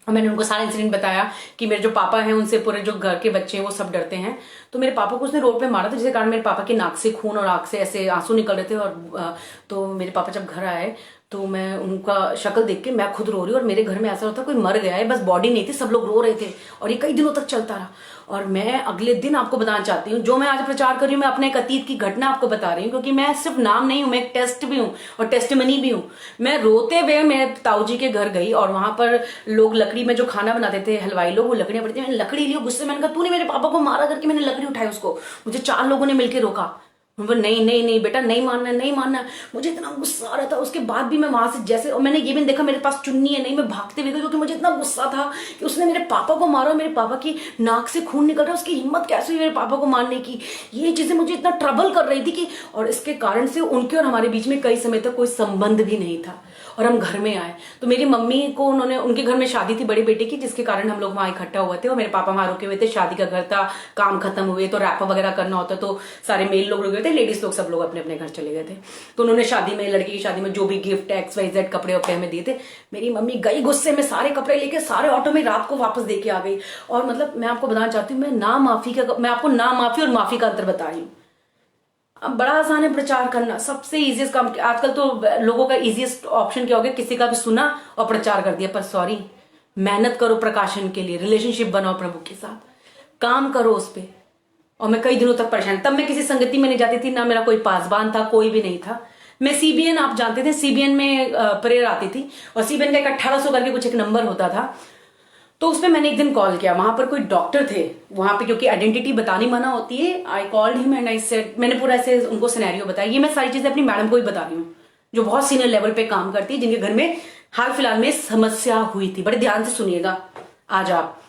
और मैंने उनको सारा इंसिडेंट बताया कि मेरे जो पापा हैं उनसे पूरे जो घर के बच्चे हैं वो सब डरते हैं। तो मेरे पापा को उसने रोड पे मारा था जिसके कारण मेरे पापा के नाक से खून और आंख से ऐसे आंसू निकल रहे थे। और तो मेरे पापा जब घर आए तो मैं उनका शक्ल देख के मैं खुद रो रही हूँ और मेरे घर में ऐसा होता कोई मर गया है, बस बॉडी नहीं थी, सब लोग रो रहे थे और ये कई दिनों तक चलता रहा। और मैं अगले दिन आपको बताना चाहती हूँ, जो मैं आज प्रचार कर रही हूँ मैं अपने एक अतीत की घटना आपको बता रही हूँ क्योंकि मैं सिर्फ नाम नहीं हूँ, मैं एक टेस्ट भी हूँ और टेस्टमनी भी हूँ। मैं रोते हुए मेरे ताऊ जी के घर गई और वहां पर लोग लकड़ी में जो खाना बनाते थे हलवाई लोग, वो लकड़ियां पड़ती, मैंने लकड़ी ली, गुस्से मैंने कहा तूने मेरे पापा को मारा करके, मैंने लकड़ी उठाई उसको, मुझे 4 लोगों ने मिलकर रोका। नहीं नहीं नहीं बेटा नहीं मानना नहीं मानना। मुझे इतना गुस्सा आ रहा था, उसके बाद भी मैं वहां से जैसे, और मैंने ये भी देखा मेरे पास चुन्नी है नहीं, मैं भागते हुए गई क्योंकि मुझे इतना गुस्सा था कि उसने मेरे पापा को मारा, मेरे पापा की नाक से खून निकल रहा है, उसकी हिम्मत कैसे हुई मेरे पापा को मारने की। ये चीजें मुझे इतना ट्रबल कर रही थी कि, और इसके कारण से उनके और हमारे बीच में कई समय तक कोई संबंध भी नहीं था। और हम घर में आए तो मेरी मम्मी को उनके घर में शादी थी बड़े बेटे की, जिसके कारण हम लोग वहां इकट्ठा हुए थे और मेरे पापा वहां रुके हुए थे, शादी का घर था, काम खत्म हुए तो रैप वगैरह करना होता तो सारे मेल लोग रुके हुए थे, लेडीज लोग सब लोग अपने अपने घर चले गए थे। तो उन्होंने शादी में, लड़की की शादी में जो भी गिफ्ट XYZ कपड़े वपड़े हमें दिए थे, मेरी मम्मी गई गुस्से में सारे कपड़े लेके सारे ऑटो में रात को वापस देके आ गई। और मतलब मैं आपको बताना चाहती हूँ, मैं आपको ना माफी और माफी का अंतर बता रही हूँ। अब बड़ा आसान है प्रचार करना, सबसे इजीएस्ट काम। आजकल तो लोगों का इजीएस्ट ऑप्शन क्या हो गया, किसी का भी सुना और प्रचार कर दिया। पर सॉरी, मेहनत करो प्रकाशन के लिए, रिलेशनशिप बनाओ प्रभु के साथ, काम करो उस पे। और मैं कई दिनों तक परेशान, तब मैं किसी संगति में नहीं जाती थी, ना मेरा कोई पासबान था, कोई भी नहीं था। मैं CBN, आप जानते थे CBN में प्रेयर आती थी और CBN का एक 1800 करके कुछ एक नंबर होता था। तो उसमें मैंने एक दिन कॉल किया, वहां पर कोई डॉक्टर थे वहां पे, क्योंकि आइडेंटिटी बतानी मना होती है। I called him and I said, मैंने पूरा ऐसे उनको सिनेरियो बताया। ये मैं सारी चीजें अपनी मैडम को ही बता रही हूँ जो बहुत सीनियर लेवल पे काम करती है, जिनके घर में हाल फिलहाल में समस्या हुई थी। बड़े ध्यान से सुनिएगा, आज आप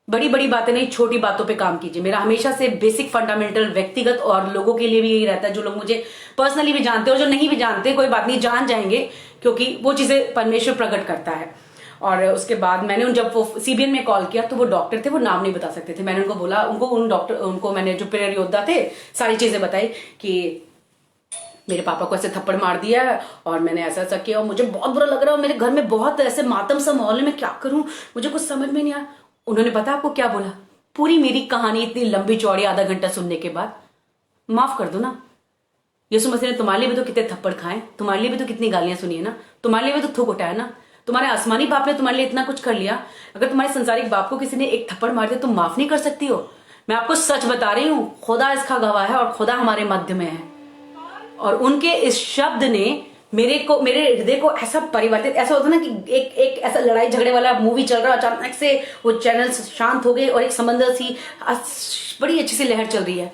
बड़ी बड़ी बातें नहीं, छोटी बातों पे काम कीजिए। मेरा हमेशा से बेसिक फंडामेंटल व्यक्तिगत और लोगों के लिए भी यही रहता है, जो लोग मुझे पर्सनली भी जानते हैं और जो नहीं भी जानते कोई बात नहीं, जान जाएंगे क्योंकि वो चीजें परमेश्वर प्रकट करता है। और उसके बाद मैंने जब वो CBN में कॉल किया तो वो डॉक्टर थे, वो नाम नहीं बता सकते थे। मैंने उनको बोला, उनको मैंने जो प्रेयर योद्धा थे सारी चीजें बताई कि मेरे पापा को ऐसे थप्पड़ मार दिया है और मैंने ऐसा ऐसा किया और मुझे बहुत बुरा लग रहा है और मेरे घर में बहुत ऐसे मातम सा माहौल है, मैं क्या करूं, मुझे कुछ समझ में नहीं आया। उन्होंने पता आपको क्या बोला? पूरी मेरी कहानी इतनी लंबी चौड़ी आधा घंटा सुनने के बाद, माफ कर दो ना, यीशु मसीह ने तुम्हारे लिए भी तो कितने थप्पड़ खाए, तुम्हारे लिए भी तो कितनी गालियां सुनी है ना, तुम्हारे लिए भी तो थूक उठाया ना, तुम्हारे आसमानी बाप ने तुम्हारे लिए इतना कुछ कर लिया। अगर तुम्हारे संसारिक बाप को किसी ने एक थप्पड़ मार दिया तुम माफ नहीं कर सकती हो? मैं आपको सच बता रही हूं, खुदा इसका गवाह है और खुदा हमारे मध्य में है। और उनके इस शब्द ने मेरे हृदय को ऐसा परिवर्तित, ऐसा होता ना कि एक ऐसा लड़ाई झगड़े वाला मूवी चल रहा है, अचानक से वो चैनल शांत हो गए और एक समंदर सी बड़ी अच्छी सी लहर चल रही है।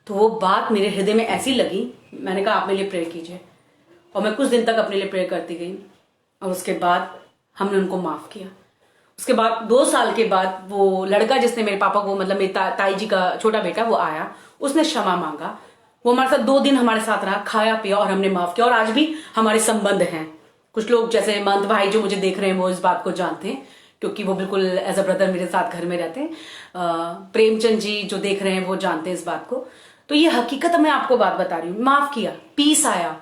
तो वो बात मेरे हृदय में ऐसी लगी, मैंने कहा आप मेरे लिए प्रेयर कीजिए। और मैं कुछ दिन तक अपने लिए प्रेयर करती गई और उसके बाद हमने उनको माफ किया। उसके बाद 2 साल के बाद वो लड़का जिसने मेरे पापा को, मतलब मेरी ताई जी का छोटा बेटा, वो आया, उसने क्षमा मांगा, वो हमारे साथ 2 दिन हमारे साथ रहा, खाया पिया और हमने माफ किया और आज भी हमारे संबंध हैं। कुछ लोग जैसे महंत भाई जो मुझे देख रहे हैं वो इस बात को जानते हैं क्योंकि वो बिल्कुल एज अ ब्रदर मेरे साथ घर में रहते हैं। प्रेमचंद जी जो देख रहे हैं वो जानते हैं इस बात को। तो ये हकीकत मैं आपको बात बता रही हूँ। माफ किया, पीस आया,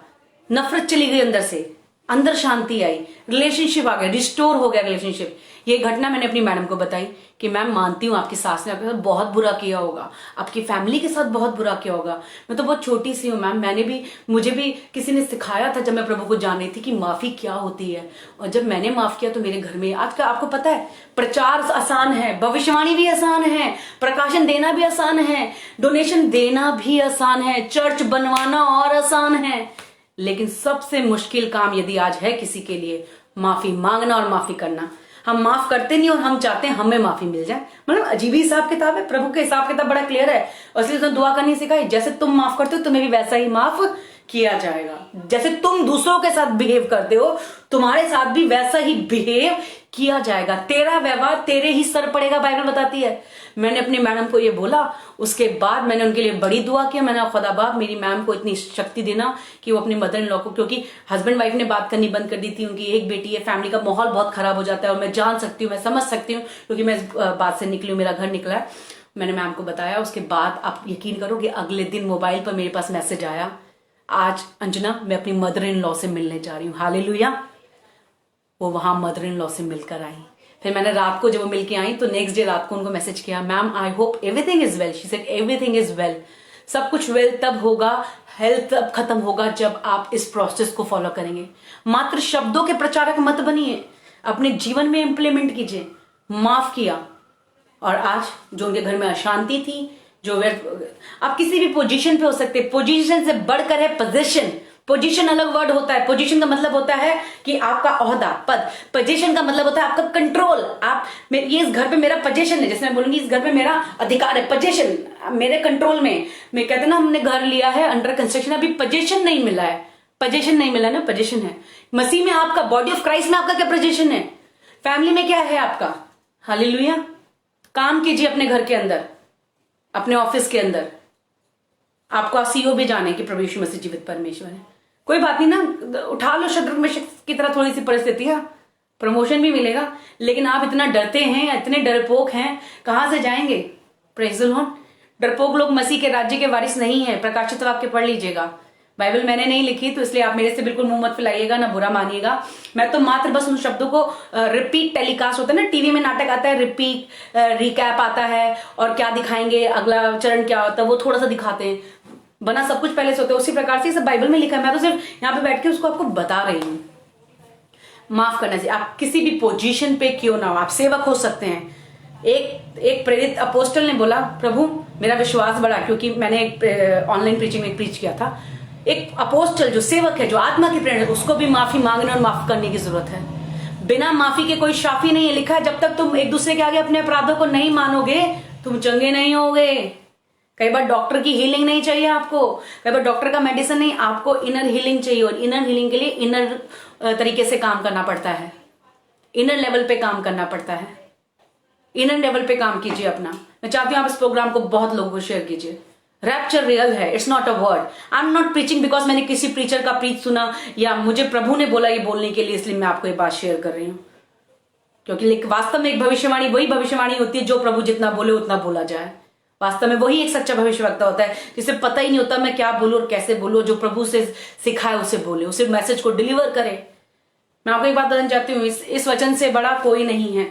नफरत चली गई अंदर से, अंदर शांति आई, रिलेशनशिप आ गया, रिस्टोर हो गया रिलेशनशिप। ये घटना मैंने अपनी मैडम को बताई कि मैम मानती हूँ आपकी सास ने आपके साथ बहुत बुरा किया होगा, आपकी फैमिली के साथ बहुत बुरा किया होगा, मैं तो बहुत छोटी सी हूँ मैम, मुझे भी किसी ने सिखाया था जब मैं प्रभु को जान रही थी कि माफी क्या होती है। और जब मैंने माफ किया तो मेरे घर में आज का आपको पता है प्रचार आसान है, भविष्यवाणी भी आसान है, प्रकाशन देना भी आसान है, डोनेशन देना भी आसान है, चर्च बनवाना और आसान है, लेकिन सबसे मुश्किल काम यदि आज है किसी के लिए, माफी मांगना और माफी करना। हम माफ करते नहीं और हम चाहते हैं हमें माफी मिल जाए। मतलब अजीब ही हिसाब किताब है। प्रभु के हिसाब किताब बड़ा क्लियर है और इसलिए उसने दुआ करनी सिखाई, जैसे तुम माफ करते हो तुम्हें भी वैसा ही माफ किया जाएगा। जैसे तुम दूसरों के साथ बिहेव करते हो तुम्हारे साथ भी वैसा ही बिहेव किया जाएगा। तेरा व्यवहार तेरे ही सर पड़ेगा, बाइबल बताती है। मैंने अपनी मैडम को ये बोला, उसके बाद मैंने उनके लिए बड़ी दुआ किया। मैंने खुदा बाप मेरी मैम को इतनी शक्ति देना कि वो अपनी मदर इन लॉ को, क्योंकि हस्बैंड वाइफ ने बात करनी बंद कर दी थी, उनकी एक बेटी है, फैमिली का माहौल बहुत खराब हो जाता है और मैं जान सकती हूँ, मैं समझ सकती हूँ क्योंकि मैं इस बात से निकली हूँ, मेरा घर निकला है। मैंने मैम को बताया, उसके बाद आप यकीन करो कि अगले दिन मोबाइल पर मेरे पास मैसेज आया, आज अंजना मैं अपनी मदर इन लॉ से मिलने जा रही हूँ। हालेलुया। वो वहां मदर इन लॉ से मिलकर आई। फिर मैंने रात को जब वो मिलके आई तो नेक्स्ट डे रात को उनको मैसेज किया, ma'am I hope everything is well. She said everything is well. सब कुछ वेल तब होगा, हेल्थ तब खत्म होगा जब आप इस प्रोसेस को फॉलो करेंगे। मात्र शब्दों के प्रचारक मत बनिए, अपने जीवन में इंप्लीमेंट कीजिए। माफ किया और आज जो उनके घर में अशांति थी, जो आप किसी भी पोजीशन पे हो सकते, पोजीशन से बढ़कर है पोजीशन। पोजीशन अलग वर्ड होता है। पोजीशन का मतलब होता है कि आपका ओहदा, पद। पोजीशन का मतलब होता है आपका कंट्रोल। आप ये इस घर पे मेरा पोजीशन है, जैसे मैं बोलूंगी इस घर पे मेरा अधिकार है, पोजीशन मेरे कंट्रोल में। मैं कहते ना हमने घर लिया है अंडर कंस्ट्रक्शन, अभी पोजीशन नहीं मिला है। पोजीशन नहीं मिला ना, पोजीशन है। मसीह में आपका, बॉडी ऑफ क्राइस्ट में आपका क्या पोजीशन है? फैमिली में क्या है आपका? हालेलुया। काम कीजिए अपने घर के अंदर, अपने ऑफिस के अंदर। आपको सीईओ भी जाने कि प्रभु यीशु मसीह जीवित परमेश्वर है। कोई बात नहीं ना, उठा लो शत्रुघ्न में की तरह थोड़ी सी परिस्थितियां, प्रमोशन भी मिलेगा। लेकिन आप इतना डरते हैं, इतने डरपोक हैं, कहां से जाएंगे? Praise the Lord. डरपोक लोग मसीह के राज्य के वारिस नहीं है। प्रकाशित वाक्य पढ़ लीजिएगा। बाइबल मैंने नहीं लिखी तो इसलिए आप मेरे से बिल्कुल मुंह मत फैलाइएगा, ना बुरा मानिएगा। मैं तो मात्र बस उन शब्दों को रिपीट, टेलीकास्ट होता है ना, टीवी में नाटक आता है, रिपीट रिकैप आता है और क्या दिखाएंगे, अगला चरण क्या होता है वो थोड़ा सा दिखाते हैं, बना सब कुछ पहले से होता है। उसी प्रकार से सब बाइबल में लिखा है। मैं तो सिर्फ यहाँ पे बैठ के उसको आपको बता रही हूँ। माफ करना चाहिए। आप किसी भी पोजीशन पे क्यों ना हो, आप सेवक हो सकते हैं। एक प्रेरित अपोस्टल ने बोला, प्रभु मेरा विश्वास बढ़ा, क्योंकि मैंने ऑनलाइन प्रीचिंग में प्रीच किया था। एक अपोस्टल जो सेवक है, जो आत्मा की प्रेरणा, उसको भी माफी मांगने और माफ करने की जरूरत है। बिना माफी के कोई शाफी नहीं है। लिखा है जब तक तुम एक दूसरे के आगे अपने अपराधों को नहीं मानोगे तुम चंगे नहीं होगे। कई बार डॉक्टर की हीलिंग नहीं चाहिए आपको, कई बार डॉक्टर का मेडिसिन नहीं, आपको इनर हीलिंग चाहिए। और इनर हीलिंग के लिए इनर तरीके से काम करना पड़ता है, इनर लेवल पे काम करना पड़ता है। इनर लेवल पे काम कीजिए अपना। मैं चाहती हूँ आप इस प्रोग्राम को बहुत लोगों को शेयर कीजिए। रैप्चर रियल है, it's not a word. I am not preaching because मैंने किसी प्रीचर का प्रीच सुना या मुझे प्रभु ने बोला ये बोलने के लिए, इसलिए मैं आपको ये बात शेयर कर रही हूँ। क्योंकि वास्तव में एक भविष्यवाणी वही भविष्यवाणी होती है जो प्रभु जितना बोले उतना बोला जाए। वास्तव में वही एक सच्चा भविष्यवक्ता होता है जिसे पता ही नहीं होता मैं क्या बोलूं और कैसे बोलूं, जो प्रभु से सिखाए उसे बोले, उसे मैसेज को डिलीवर करे। मैं आपको एक बात बताना चाहती हूँ, इस वचन से बड़ा कोई नहीं है।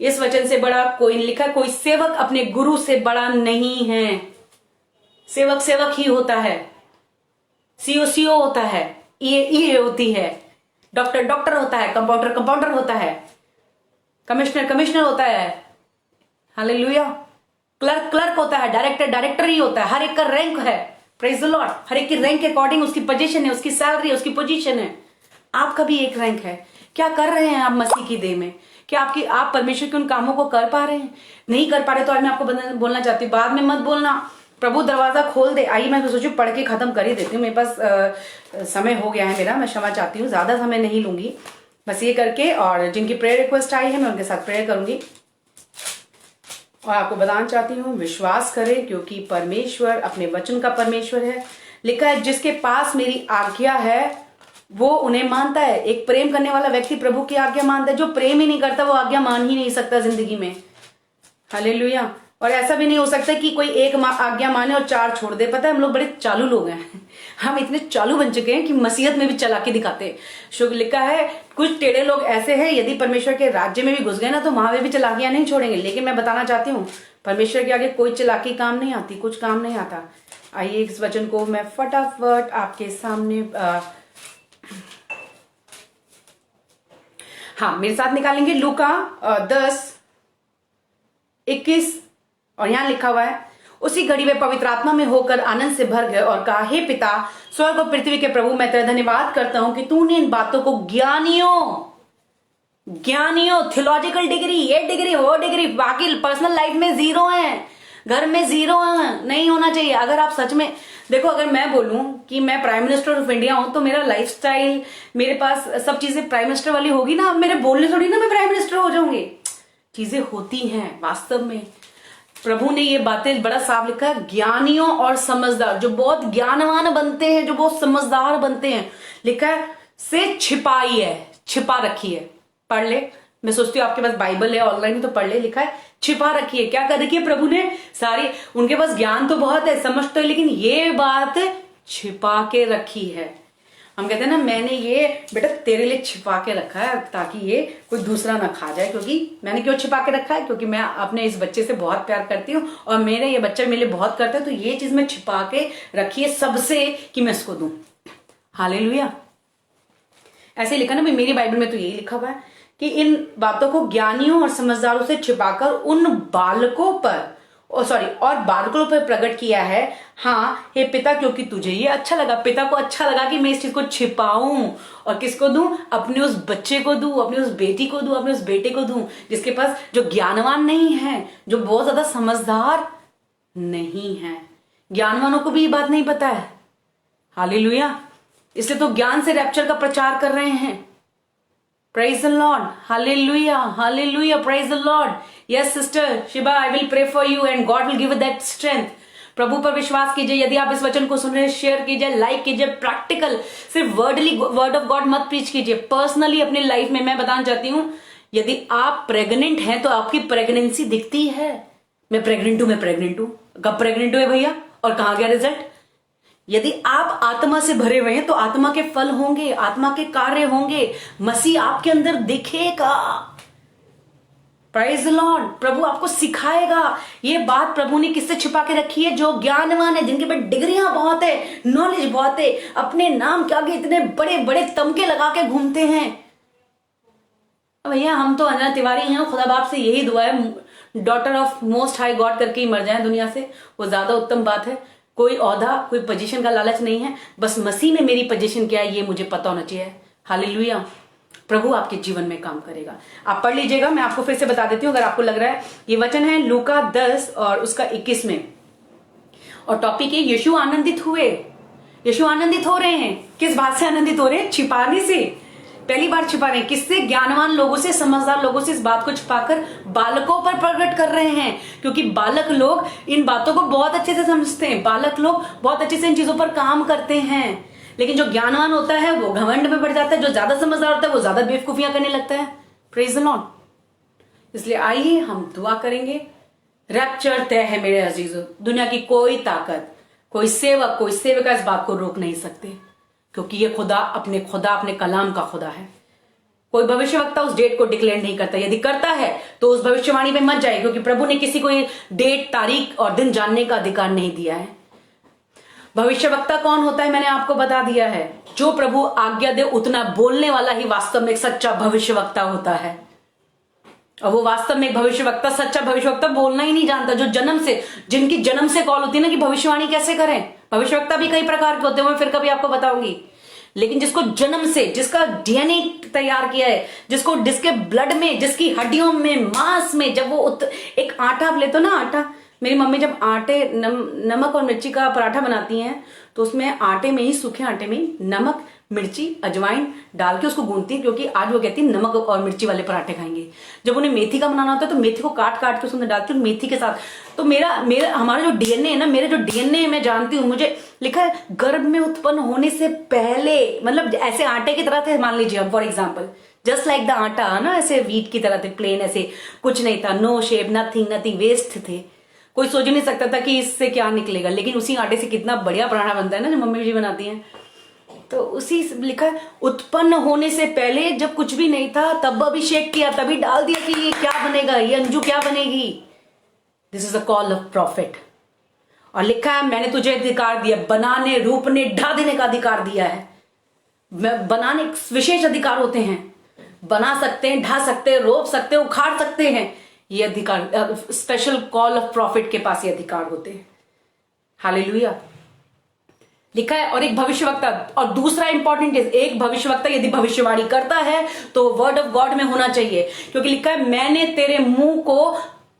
इस वचन से बड़ा कोई नहीं। लिखा कोई सेवक अपने गुरु से बड़ा नहीं है। सेवक सेवक ही होता है, सीओ सीओ होता है, ये होती है, डॉक्टर डॉक्टर होता है, कंपाउंडर कंपाउंडर होता है, कमिश्नर कमिश्नर होता है, हालेलुया, क्लर्क क्लर्क होता है, डायरेक्टर डायरेक्टर ही होता है। हर एक का रैंक है, प्रेज द लॉर्ड। हर एक की रैंक के अकॉर्डिंग उसकी पोजीशन है, उसकी सैलरी है, उसकी पोजीशन है। आपका भी एक रैंक है। क्या कर रहे हैं आप मसीह की देह में? क्या आप परमेश्वर के उन कामों को कर पा रहे हैं? नहीं कर पा रहे तो आज मैं आपको बोलना चाहती हूँ, बाद में मत बोलना प्रभु दरवाजा खोल दे। आइए मैं सोचू पढ़ के खत्म कर ही देती हूँ, मेरे पास समय हो गया है मेरा, मैं क्षमा चाहती हूँ, ज्यादा समय नहीं लूंगी। बस ये करके, और जिनकी प्रेयर रिक्वेस्ट आई है मैं उनके साथ प्रेयर करूंगी। और आपको बताना चाहती हूँ, विश्वास करें क्योंकि परमेश्वर अपने वचन का परमेश्वर है। लिखा है जिसके पास मेरी आज्ञा है वो उन्हें मानता है। एक प्रेम करने वाला व्यक्ति प्रभु की आज्ञा मानता है। जो प्रेम ही नहीं करता वो आज्ञा मान ही नहीं सकता जिंदगी में। हालेलुया। और ऐसा भी नहीं हो सकता कि कोई एक आज्ञा माने और 4 छोड़ दे। पता है हम लोग बड़े चालू लोग हैं। हम इतने चालू बन चुके हैं कि मसीहत में भी चालाकी दिखाते हैं। शुभ लिखा है कुछ टेढ़े लोग ऐसे हैं, यदि परमेश्वर के राज्य में भी घुस गए ना तो वहां भी चालाकियां नहीं छोड़ेंगे। लेकिन मैं बताना चाहती हूँ परमेश्वर के आगे कोई चालाकी काम नहीं आती, कुछ काम नहीं आता। आइए इस वचन को मैं फटाफट आपके सामने हाँ मेरे साथ निकालेंगे। लूका 10:21 और यहां लिखा हुआ है उसी घड़ी वे पवित्र आत्मा में होकर आनंद से भर गए और कहा, हे पिता स्वर्ग और पृथ्वी के प्रभु, मैं तेरा धन्यवाद करता हूं कि तूने इन बातों को ज्ञानियों थियोलॉजिकल डिग्री, ये डिग्री वो डिग्री, बाकी पर्सनल लाइफ में 0 है, घर में 0 है, नहीं होना चाहिए। अगर आप सच में देखो, अगर मैं बोलूं कि मैं प्राइम मिनिस्टर ऑफ इंडिया हूं तो मेरा लाइफस्टाइल, मेरे पास सब चीजें प्राइम मिनिस्टर वाली होगी ना। मेरे बोलने थोड़ी ना मैं प्राइम मिनिस्टर हो जाऊंगी। चीजें होती हैं वास्तव में। प्रभु ने ये बातें बड़ा साफ लिखा है, ज्ञानियों और समझदार, जो बहुत ज्ञानवान बनते हैं, जो बहुत समझदार बनते हैं, लिखा है से छिपाई है, छिपा रखी है। पढ़ ले, मैं सोचती हूँ आपके पास बाइबल है ऑनलाइन तो पढ़ ले। लिखा है छिपा रखी है। क्या कर रखी है प्रभु ने? सारी, उनके पास ज्ञान तो बहुत है, समझ तो है, लेकिन ये बात छिपा के रखी है। हम कहते हैं ना, मैंने ये बेटा तेरे लिए छिपा के रखा है ताकि ये कोई दूसरा ना खा जाए। क्योंकि मैंने क्यों छिपा के रखा है? क्योंकि मैं अपने इस बच्चे से बहुत प्यार करती हूँ और मेरे ये बच्चा मेरे लिए बहुत करता है, तो ये चीज मैं छिपा के रखी है सबसे कि मैं इसको दूं। हालेलुया। ऐसे लिखा ना, मेरी बाइबल में तो यही लिखा हुआ है कि इन बातों को ज्ञानियों और समझदारों से छिपाकर उन बालकों पर और बालकों पर प्रकट किया है। हाँ हे पिता, क्योंकि तुझे ये अच्छा लगा। पिता को अच्छा लगा कि मैं इस चीज को छिपाऊं और किसको दूं? अपने उस बच्चे को दूं, अपनी उस बेटी को दूं, अपने उस बेटे को दूं, जिसके पास, जो ज्ञानवान नहीं है, जो बहुत ज्यादा समझदार नहीं है। ज्ञानवानों को भी ये बात नहीं पता है। हालेलुया। इसलिए तो ज्ञान से रैप्चर का प्रचार कर रहे हैं। Praise the Lord. Hallelujah. Hallelujah. Praise the Lord. Yes, sister Shiba, I will pray for you and God will give you that strength. प्रभु पर विश्वास कीजिए। यदि आप इस वचन को सुन रहे हैं, शेयर कीजिए, लाइक कीजिए। प्रैक्टिकल, सिर्फ वर्ड ऑफ गॉड मत प्रीच कीजिए। पर्सनली अपनी लाइफ में मैं बताना चाहती हूँ, यदि आप प्रेग्नेंट हैं तो आपकी प्रेगनेंसी दिखती है। मैं प्रेग्नेंट हूं। कब प्रेग्नेंट हुए भैया और कहां गया रिजल्ट? यदि आप आत्मा से भरे हुए हैं तो आत्मा के फल होंगे, आत्मा के कार्य होंगे, मसीह आपके अंदर दिखेगा। Prize the Lord. प्रभु आपको सिखाएगा। ये बात प्रभु ने किससे छिपा के रखी है? जो ज्ञानवान है, जिनके पास डिग्रियां बहुत है, नॉलेज बहुत है, अपने नाम के आगे इतने बड़े बड़े तमके लगा के घूमते हैं। भैया हम तो अंजना तिवारी हैं, खुदा बाप से यही दुआ है, daughter of most high God करके ही मर जाए दुनिया से, वो ज्यादा उत्तम बात है। कोई औहदा, कोई पोजीशन का लालच नहीं है, बस मसीह में मेरी पोजीशन क्या है ये मुझे पता होना चाहिए। हालेलुया। प्रभु आपके जीवन में काम करेगा। आप पढ़ लीजिएगा, मैं आपको फिर से बता देती हूँ अगर आपको लग रहा है। ये वचन है लूका 10 और उसका 21 में, और टॉपिक है यीशु आनंदित हुए। यीशु आनंदित हो रहे हैं। किस बात से आनंदित हो रहे हैं? छिपाने से। पहली बार छिपा रहे हैं। किससे? ज्ञानवान लोगों से, समझदार लोगों से इस बात को छिपाकर बालकों पर प्रकट कर रहे हैं। क्योंकि बालक लोग इन बातों को बहुत अच्छे से समझते हैं, बालक लोग बहुत अच्छे से इन चीजों पर काम करते हैं। लेकिन जो ज्ञानवान होता है वो घमंड में पड़ जाता है, जो ज्यादा समझदार होता है वो ज्यादा बेवकूफियां करने लगता है। Praise the Lord. इसलिए आइए हम दुआ करेंगे, रैप्चर तय है मेरे अजीजों। दुनिया की कोई ताकत, कोई सेवक, कोई सेविका इस बात को रोक नहीं सकते, क्योंकि ये खुदा अपने कलाम का खुदा है। कोई भविष्यवक्ता उस डेट को डिक्लेयर नहीं करता। यदि करता है तो उस भविष्यवाणी पे मत जाए, क्योंकि प्रभु ने किसी को ये डेट, तारीख और दिन जानने का अधिकार नहीं दिया है। भविष्यवक्ता कौन होता है मैंने आपको बता दिया है। जो प्रभु आज्ञा दे उतना बोलने वाला ही वास्तव में एक सच्चा भविष्यवक्ता होता है। और वो वास्तव में एक भविष्यवक्ता, सच्चा भविष्यवक्ता बोलना ही नहीं जानता। जो जिनकी जन्म से कॉल होती है ना कि भविष्यवाणी कैसे करें। भविष्यवक्ता भी कई प्रकार के होते हैं, मैं फिर कभी आपको बताऊंगी। लेकिन जिसको जन्म से, जिसका डीएनए तैयार किया है, जिसके ब्लड में, जिसकी हड्डियों में, मांस में, जब वो एक आटा आप लेते हो ना, आटा, मेरी मम्मी जब नमक और मिर्ची का पराठा बनाती हैं तो उसमें आटे में ही, सूखे आटे में ही नमक, मिर्ची, अजवाइन डाल के उसको गूंथती है, क्योंकि आज वो कहती है नमक और मिर्ची वाले पराठे खाएंगे। जब उन्हें मेथी का बनाना होता है तो मेथी को काट काट के उसमें डालती हूँ मेथी के साथ। तो हमारा जो डीएनए है ना, मेरे जो डीएनए मैं जानती हूँ, मुझे लिखा है गर्भ में उत्पन्न होने से पहले, मतलब ऐसे आटे की तरह थे, मान लीजिए हम, for example just like the आटा ना, ऐसे व्हीट की तरह थे, प्लेन, ऐसे कुछ नहीं था, नो शेप, नथिंग, वेस्ट थे। कोई सोच ही नहीं सकता था कि इससे क्या निकलेगा, लेकिन उसी आटे से कितना बढ़िया पराठा बनता है ना, जो मम्मी जी बनाती हैं। तो उसी लिखा है उत्पन्न होने से पहले, जब कुछ भी नहीं था तब अभिषेक किया, तभी डाल दिया कि ये क्या बनेगा, ये अंजू क्या बनेगी। This is a call of profit. और लिखा है मैंने तुझे अधिकार दिया, बनाने, रूपने, ढा देने का अधिकार दिया है। बनाने विशेष अधिकार होते हैं, बना सकते हैं, ढा सकते हैं, रोप सकते हैं, उखाड़ सकते हैं। ये अधिकार स्पेशल कॉल ऑफ प्रॉफिट के पास ये अधिकार होते हैं। हालेलुया। लिखा है, और एक भविष्यवक्ता, और दूसरा इंपॉर्टेंट है, एक भविष्यवक्ता यदि भविष्यवाणी करता है तो वर्ड ऑफ गॉड में होना चाहिए, क्योंकि लिखा है मैंने तेरे मुंह को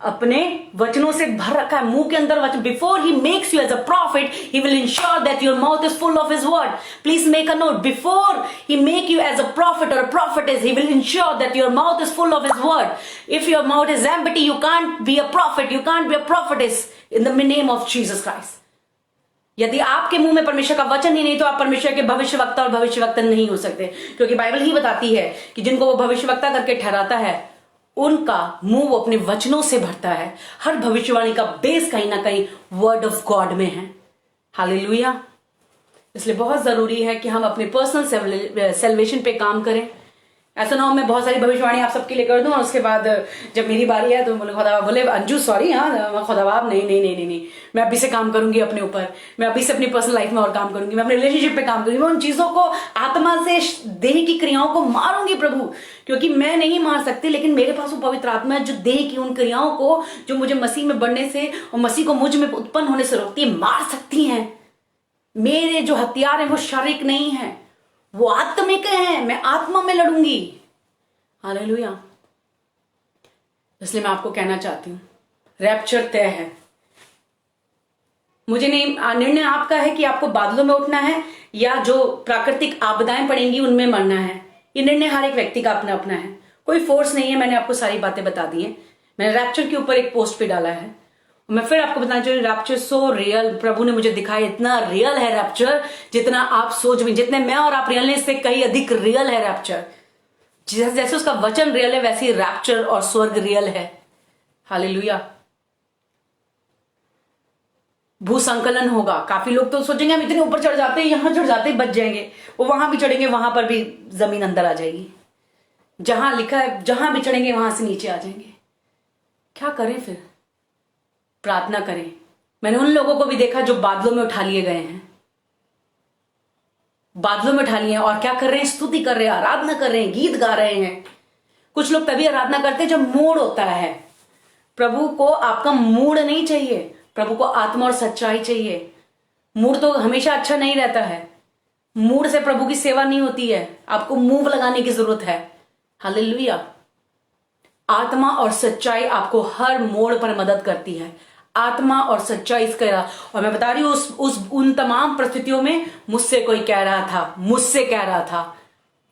अपने वचनों से भर रखा है। मुंह के अंदर वचन। Before he makes you as a prophet, he will ensure that your mouth is full of his word. Please make a note, before he make you as a prophet और a prophetess, he will ensure that your mouth is full of his word. If your mouth is empty, you can't be a prophet, you can't be a prophetess in the name of Jesus Christ. यदि आपके मुंह में परमेश्वर का वचन ही नहीं तो आप परमेश्वर के भविष्यवक्ता और भविष्यवक्ता नहीं हो सकते, क्योंकि बाइबल ही बताती है कि जिनको वो भविष्यवक्ता करके ठहराता है उनका मुंह वो अपने वचनों से भरता है। हर भविष्यवाणी का बेस कहीं ना कहीं वर्ड ऑफ गॉड में है। हालेलुया। इसलिए बहुत जरूरी है कि हम अपने पर्सनल सेल्वेशन पे काम करें। ऐसा ना हो मैं बहुत सारी भविष्यवाणी आप सबके लिए कर दूं और उसके बाद जब मेरी बारी है तो बोले अंजू सॉरी, हाँ खुदाबाब नहीं, मैं अभी से काम करूंगी अपने ऊपर, मैं अभी से अपनी पर्सनल लाइफ में और काम करूंगी, मैं अपने रिलेशनशिप पे काम करूंगी, मैं उन चीजों को आत्मा से, देह की क्रियाओं को मारूंगी प्रभु, क्योंकि मैं नहीं मार सकती, लेकिन मेरे पास वो पवित्र आत्मा है जो देह की उन क्रियाओं को, जो मुझे मसीह में बढ़ने से और मसीह को मुझ में उत्पन्न होने से रोकती है, मार सकती है। मेरे जो हथियार है वो शारीरिक नहीं है, वो आत्मिक है। मैं आत्मा में लड़ूंगी। हालेलुया। इसलिए मैं आपको कहना चाहती हूं रैप्चर तय है। मुझे नहीं, निर्णय आपका है कि आपको बादलों में उठना है या जो प्राकृतिक आपदाएं पड़ेंगी उनमें मरना है। ये निर्णय हर एक व्यक्ति का अपना अपना है, कोई फोर्स नहीं है। मैंने आपको सारी बातें बता दी है। मैंने रैप्चर के ऊपर एक पोस्ट पे डाला है। मैं फिर आपको बताना चाहूंगी रैप्चर सो रियल, प्रभु ने मुझे दिखाया इतना रियल है रैप्चर, जितना आप सोच भी, जितने मैं और आप रियल हैं इससे कहीं अधिक रियल है रैप्चर। जैसे उसका वचन रियल है वैसे ही रैप्चर और स्वर्ग रियल है। हालेलुया। भूसंकलन होगा। काफी लोग तो सोचेंगे हम इतने ऊपर चढ़ जाते हैं, यहां चढ़ जाते ही बच जाएंगे, वो वहां भी चढ़ेंगे, वहां पर भी जमीन अंदर आ जाएगी। जहां लिखा है जहां भी चढ़ेंगे वहां से नीचे आ जाएंगे। क्या करें फिर? प्रार्थना करें। मैंने उन लोगों को भी देखा जो बादलों में उठा लिए गए हैं, बादलों में उठा लिए और क्या कर रहे हैं? स्तुति कर रहे हैं, आराधना कर रहे हैं, गीत गा रहे हैं। कुछ लोग तभी आराधना करते हैं जब मूड होता है। प्रभु को आपका मूड नहीं चाहिए, प्रभु को आत्मा और सच्चाई चाहिए। मूड तो हमेशा अच्छा नहीं रहता है, मूड से प्रभु की सेवा नहीं होती है। आपको मूव लगाने की जरूरत है। हालेलुया। आत्मा और सच्चाई आपको हर मोड़ पर मदद करती है। आत्मा और सच्चाई इसका, और मैं बता रही हूं उन तमाम परिस्थितियों में मुझसे कोई कह रहा था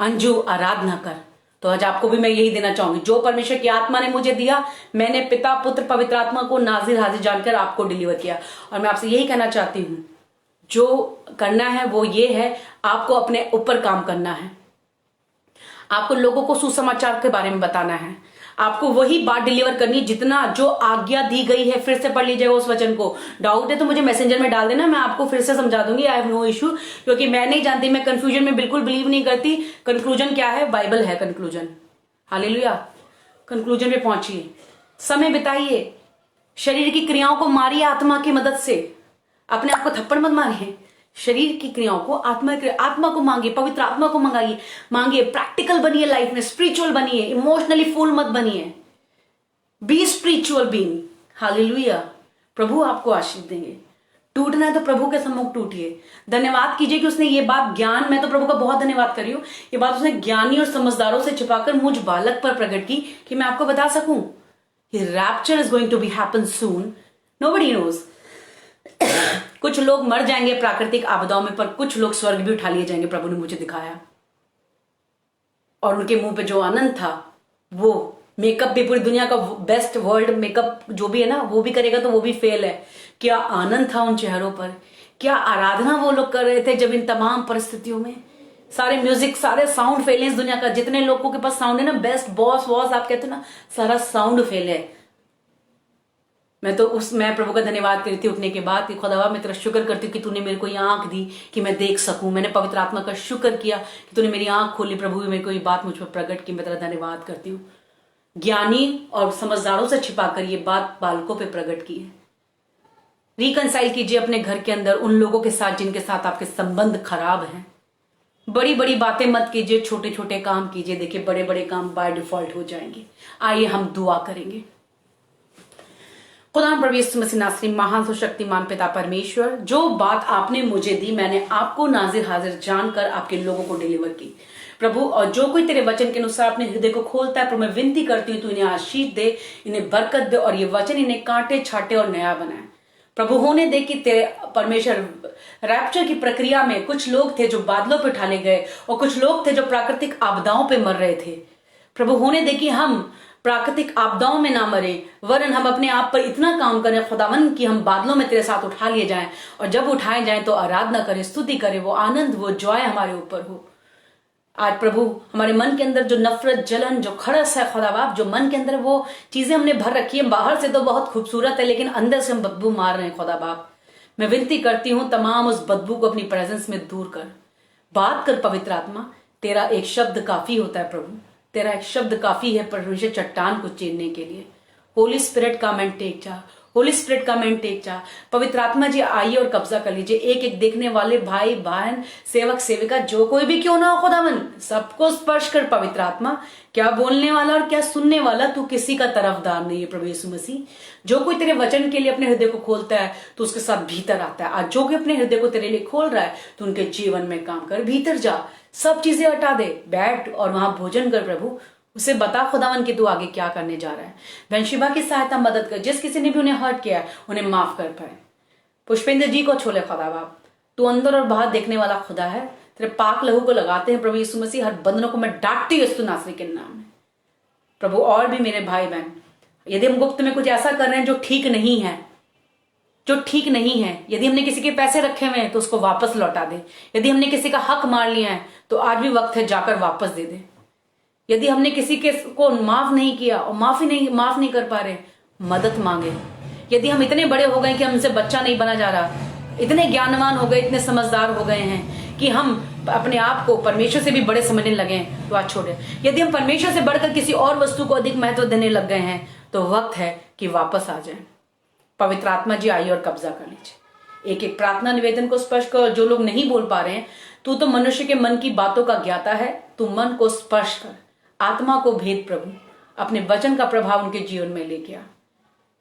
अंजू आराधना कर। तो आज आपको भी मैं यही देना चाहूंगी, जो परमेश्वर की आत्मा ने मुझे दिया, मैंने पिता पुत्र पवित्र आत्मा को नाजिर हाजिर जानकर आपको डिलीवर किया। और मैं आपसे यही कहना चाहती हूं, जो करना है वो ये है, आपको अपने ऊपर काम करना है। आपको लोगों को सुसमाचार के बारे में बताना है, आपको वही बात डिलीवर करनी जितना जो आज्ञा दी गई है। फिर से पढ़ लीजिएगा उस वचन को। डाउट है तो मुझे मैसेंजर में डाल देना, मैं आपको फिर से समझा दूंगी। आई हैव नो इशू, क्योंकि मैं नहीं जानती, मैं कंफ्यूजन में बिल्कुल बिलीव नहीं करती। कंक्लूजन क्या है? बाइबल है कंक्लूजन। हालेलुया। कंक्लूजन पे पहुंचिए, समय बिताइए, शरीर की क्रियाओं को मारिए आत्मा की मदद से। अपने आप को थप्पड़ मत मारिए, शरीर की क्रियाओं को आत्मा को मांगिए, पवित्र आत्मा को मांगिए। प्रैक्टिकल बनिए लाइफ में, स्पिरिचुअल बनिए, इमोशनली फूल मत बनिए। B spiritual being. हालेलुया। प्रभु आपको आशीष देंगे। टूटना है तो प्रभु के सम्मुख टूटिए। धन्यवाद कीजिए कि उसने ये बात ज्ञान, मैं तो प्रभु का बहुत धन्यवाद कर रही हूं, ये बात उसने ज्ञानी और समझदारों से छिपाकर मुझ बालक पर प्रकट की कि मैं आपको बता सकूं। His rapture is going to be happen soon. Nobody knows. कुछ लोग मर जाएंगे प्राकृतिक आपदाओं में, पर कुछ लोग स्वर्ग भी उठा लिए जाएंगे। प्रभु ने मुझे दिखाया, और उनके मुंह पे जो आनंद था, वो मेकअप भी पूरी दुनिया का बेस्ट वर्ल्ड मेकअप जो भी है ना, वो भी करेगा तो वो भी फेल है। क्या आनंद था उन चेहरों पर, क्या आराधना वो लोग कर रहे थे जब इन तमाम परिस्थितियों में। सारे म्यूजिक, सारे साउंड फेल है इस दुनिया का। जितने लोगों के पास साउंड है ना, बेस्ट बॉस वॉस आप कहते हो ना, सारा साउंड फेल है। मैं प्रभु का धन्यवाद करती हूँ उठने के बाद कि खुदावा मैं तेरा शुक्र करती हूँ कि तूने मेरे को ये आंख दी कि मैं देख सकूं। मैंने पवित्र आत्मा का शुक्र किया कि तूने मेरी आंख खोली। प्रभु मेरे को ये बात मुझ पर प्रकट की, मैं तेरा धन्यवाद करती हूँ। ज्ञानी और समझदारों से छिपाकर ये बात बालकों पे प्रकट की है। रिकंसाइल कीजिए अपने घर के अंदर उन लोगों के साथ जिनके साथ आपके संबंध खराब हैं। बड़ी बड़ी बातें मत कीजिए, छोटे छोटे काम कीजिए। देखिए बड़े बड़े काम बाय डिफॉल्ट हो जाएंगे। आइए हम दुआ करेंगे। खुदा प्रभु यीशु मसीह नासरी, महान तो शक्तिमान पिता परमेश्वर, जो बात आपने मुझे दी मैंने आपको नाजिर हाजिर जानकर आपके लोगों को डिलीवर की प्रभु। और जो कोई तेरे वचन के अनुसार अपने हृदय को खोलता है प्रभु, मैं विनती करती हूँ तू इन्हें आशीष दे, इन्हें बरकत दे, और ये वचन इन्हें कांटे छाटे और नया बनाए प्रभु। होने दे कि तेरे परमेश्वर रैप्चर की प्रक्रिया में कुछ लोग थे जो बादलों पे उठाले गए, और कुछ लोग थे जो प्राकृतिक आपदाओं पे मर रहे थे प्रभु। होने दे कि हम प्राकृतिक आपदाओं में ना मरे, वरन हम अपने आप पर इतना काम करें खुदावन कि हम बादलों में तेरे साथ उठा लिए जाएं, और जब उठाए जाएं तो आराधना करें, स्तुति करें, वो आनंद, वो जॉय हमारे ऊपर हो। आज प्रभु हमारे मन के अंदर जो नफरत, जलन, जो खड़स है खुदाबाप, जो मन के अंदर वो चीजें हमने भर रखी है, बाहर से तो बहुत खूबसूरत है लेकिन अंदर से हम बदबू मार रहे हैं खुदाबाप। मैं विनती करती हूं तमाम उस बदबू को अपनी प्रेजेंस में दूर कर। बात कर पवित्र आत्मा, तेरा एक शब्द काफी होता है प्रभु, तेरा एक शब्द काफी है परमेश्वर चट्टान को चीरने के लिए। होली स्पिरिट का मैन टेक जा, होली स्पिरिट का मैन टेक जा। पवित्र आत्मा जी आइए और कब्जा कर लीजिए। एक एक देखने वाले भाई बहन, सेवक सेविका, जो कोई भी क्यों ना हो खुदावन, सबको स्पर्श कर पवित्र आत्मा। क्या बोलने वाला और क्या सुनने वाला, तू किसी का तरफदार नहीं है प्रभु यीशु मसीह। जो कोई तेरे वचन के लिए अपने हृदय को खोलता है तो उसके साथ भीतर आता है। आज जो कोई अपने हृदय को तेरे लिए खोल रहा है तो उनके जीवन में काम कर, भीतर जा, सब चीजें हटा दे, बैठ और वहां भोजन कर प्रभु। उसे बता खुदावन कि तू आगे क्या करने जा रहा है। बहनशिबा की सहायता मदद कर, जिस किसी ने भी उन्हें हर्ट किया है उन्हें माफ कर पाए। पुष्पेंद्र जी को छोले खुदा बाप, तू अंदर और बाहर देखने वाला खुदा है। तेरे पाक लहू को लगाते हैं प्रभु यीशु मसीह, हर बंधनों को मैं डांटती हूँ यीशु नासरी के नाम में प्रभु। और भी मेरे भाई बहन यदि हम गुप्त में कुछ ऐसा कर रहे हैं जो ठीक नहीं है, जो ठीक नहीं है, यदि हमने किसी के पैसे रखे हुए हैं तो उसको वापस लौटा दे। यदि हमने किसी का हक मार लिया है तो आज भी वक्त है जाकर वापस दे दे। यदि हमने किसी के को माफ नहीं किया और माफ नहीं कर पा रहे, मदद मांगे। यदि हम इतने बड़े हो गए कि हमसे बच्चा नहीं बना जा रहा, इतने ज्ञानवान हो गए, इतने समझदार हो गए हैं कि हम अपने आप को परमेश्वर से भी बड़े समझने लगे हैं, तो आज छोड़े। यदि हम परमेश्वर से बढ़कर किसी और वस्तु को अधिक महत्व देने लग गए हैं तो वक्त है कि वापस आ जाए। पवित्र आत्मा जी आइए और कब्जा कर लीजिए। एक एक प्रार्थना निवेदन को स्पर्श कर। जो लोग नहीं बोल पा रहे हैं, तू तो मनुष्य के मन की बातों का ज्ञाता है, तू मन को स्पर्श कर, आत्मा को भेद प्रभु, अपने वचन का प्रभाव उनके जीवन में लेके आ।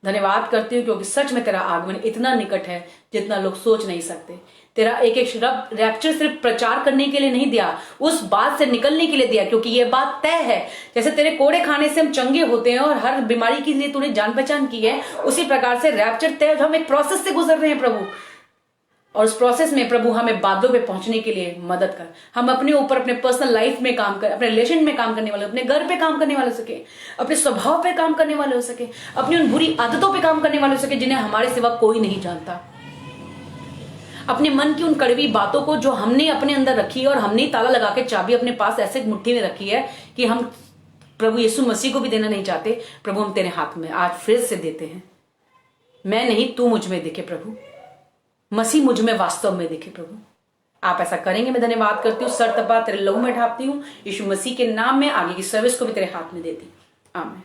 धन्यवाद करती हूँ क्योंकि सच में तेरा आगमन इतना निकट है जितना लोग सोच नहीं सकते। तेरा एक एक शब्द रैप्चर सिर्फ प्रचार करने के लिए नहीं दिया, उस बात से निकलने के लिए दिया, क्योंकि ये बात तय है। जैसे तेरे कोड़े खाने से हम चंगे होते हैं और हर बीमारी के लिए तूने जान पहचान की है, उसी प्रकार से रैप्चर तय। हम एक प्रोसेस से गुजर रहे हैं प्रभु, और उस प्रोसेस में प्रभु हमें बादलों पे पहुंचने के लिए मदद कर। हम अपने ऊपर, अपने पर्सनल लाइफ में काम कर, अपने रिलेशन में काम करने वाले, अपने घर पे काम करने वाले हो सके, अपने स्वभाव पे काम करने वाले हो सके, अपनी उन बुरी आदतों पे काम करने वाले हो सके जिन्हें हमारे सिवा कोई नहीं जानता। अपने मन की उन कड़वी बातों को जो हमने अपने अंदर रखी है और हमने ताला लगा के चाबी अपने पास ऐसे मुट्ठी में रखी है कि हम प्रभु यीशु मसीह को भी देना नहीं चाहते। प्रभु हम तेरे हाथ में आज फिर से देते हैं। मैं नहीं, तू मुझ में दिखे प्रभु, मसीह मुझ में वास्तव में दिखे प्रभु। आप ऐसा करेंगे, मैं धन्यवाद करती हूँ। सर तपा तेरे लहू में ढापती हूँ, यीशु मसीह के नाम में आगे की सर्विस को भी तेरे हाथ में देती हूँ। आमीन।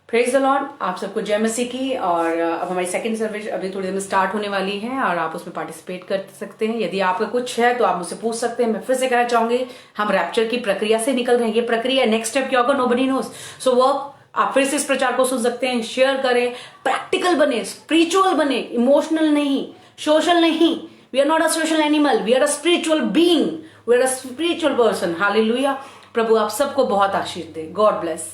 Praise the Lord. आप सबको जय मसीह की। और अब हमारी सेकंड सर्विस अभी थोड़ी देर में स्टार्ट होने वाली है और आप उसमें पार्टिसिपेट कर सकते हैं। यदि आपका कुछ है तो आप मुझसे पूछ सकते हैं। मैं फिर से कहना चाहूंगी, हम रैप्चर की प्रक्रिया से निकल रहे हैं। ये प्रक्रिया नेक्स्ट स्टेप क्या होगा, नोबडी नोस। सो वर्क, आप फिर से इस प्रचार को सुन सकते हैं, शेयर करें, प्रैक्टिकल बने, स्पिरिचुअल बने, इमोशनल नहीं, सोशल नहीं। We are not a social animal, we are a spiritual being, we are a spiritual person. Hallelujah. प्रभु आप सबको बहुत आशीष दे। God bless.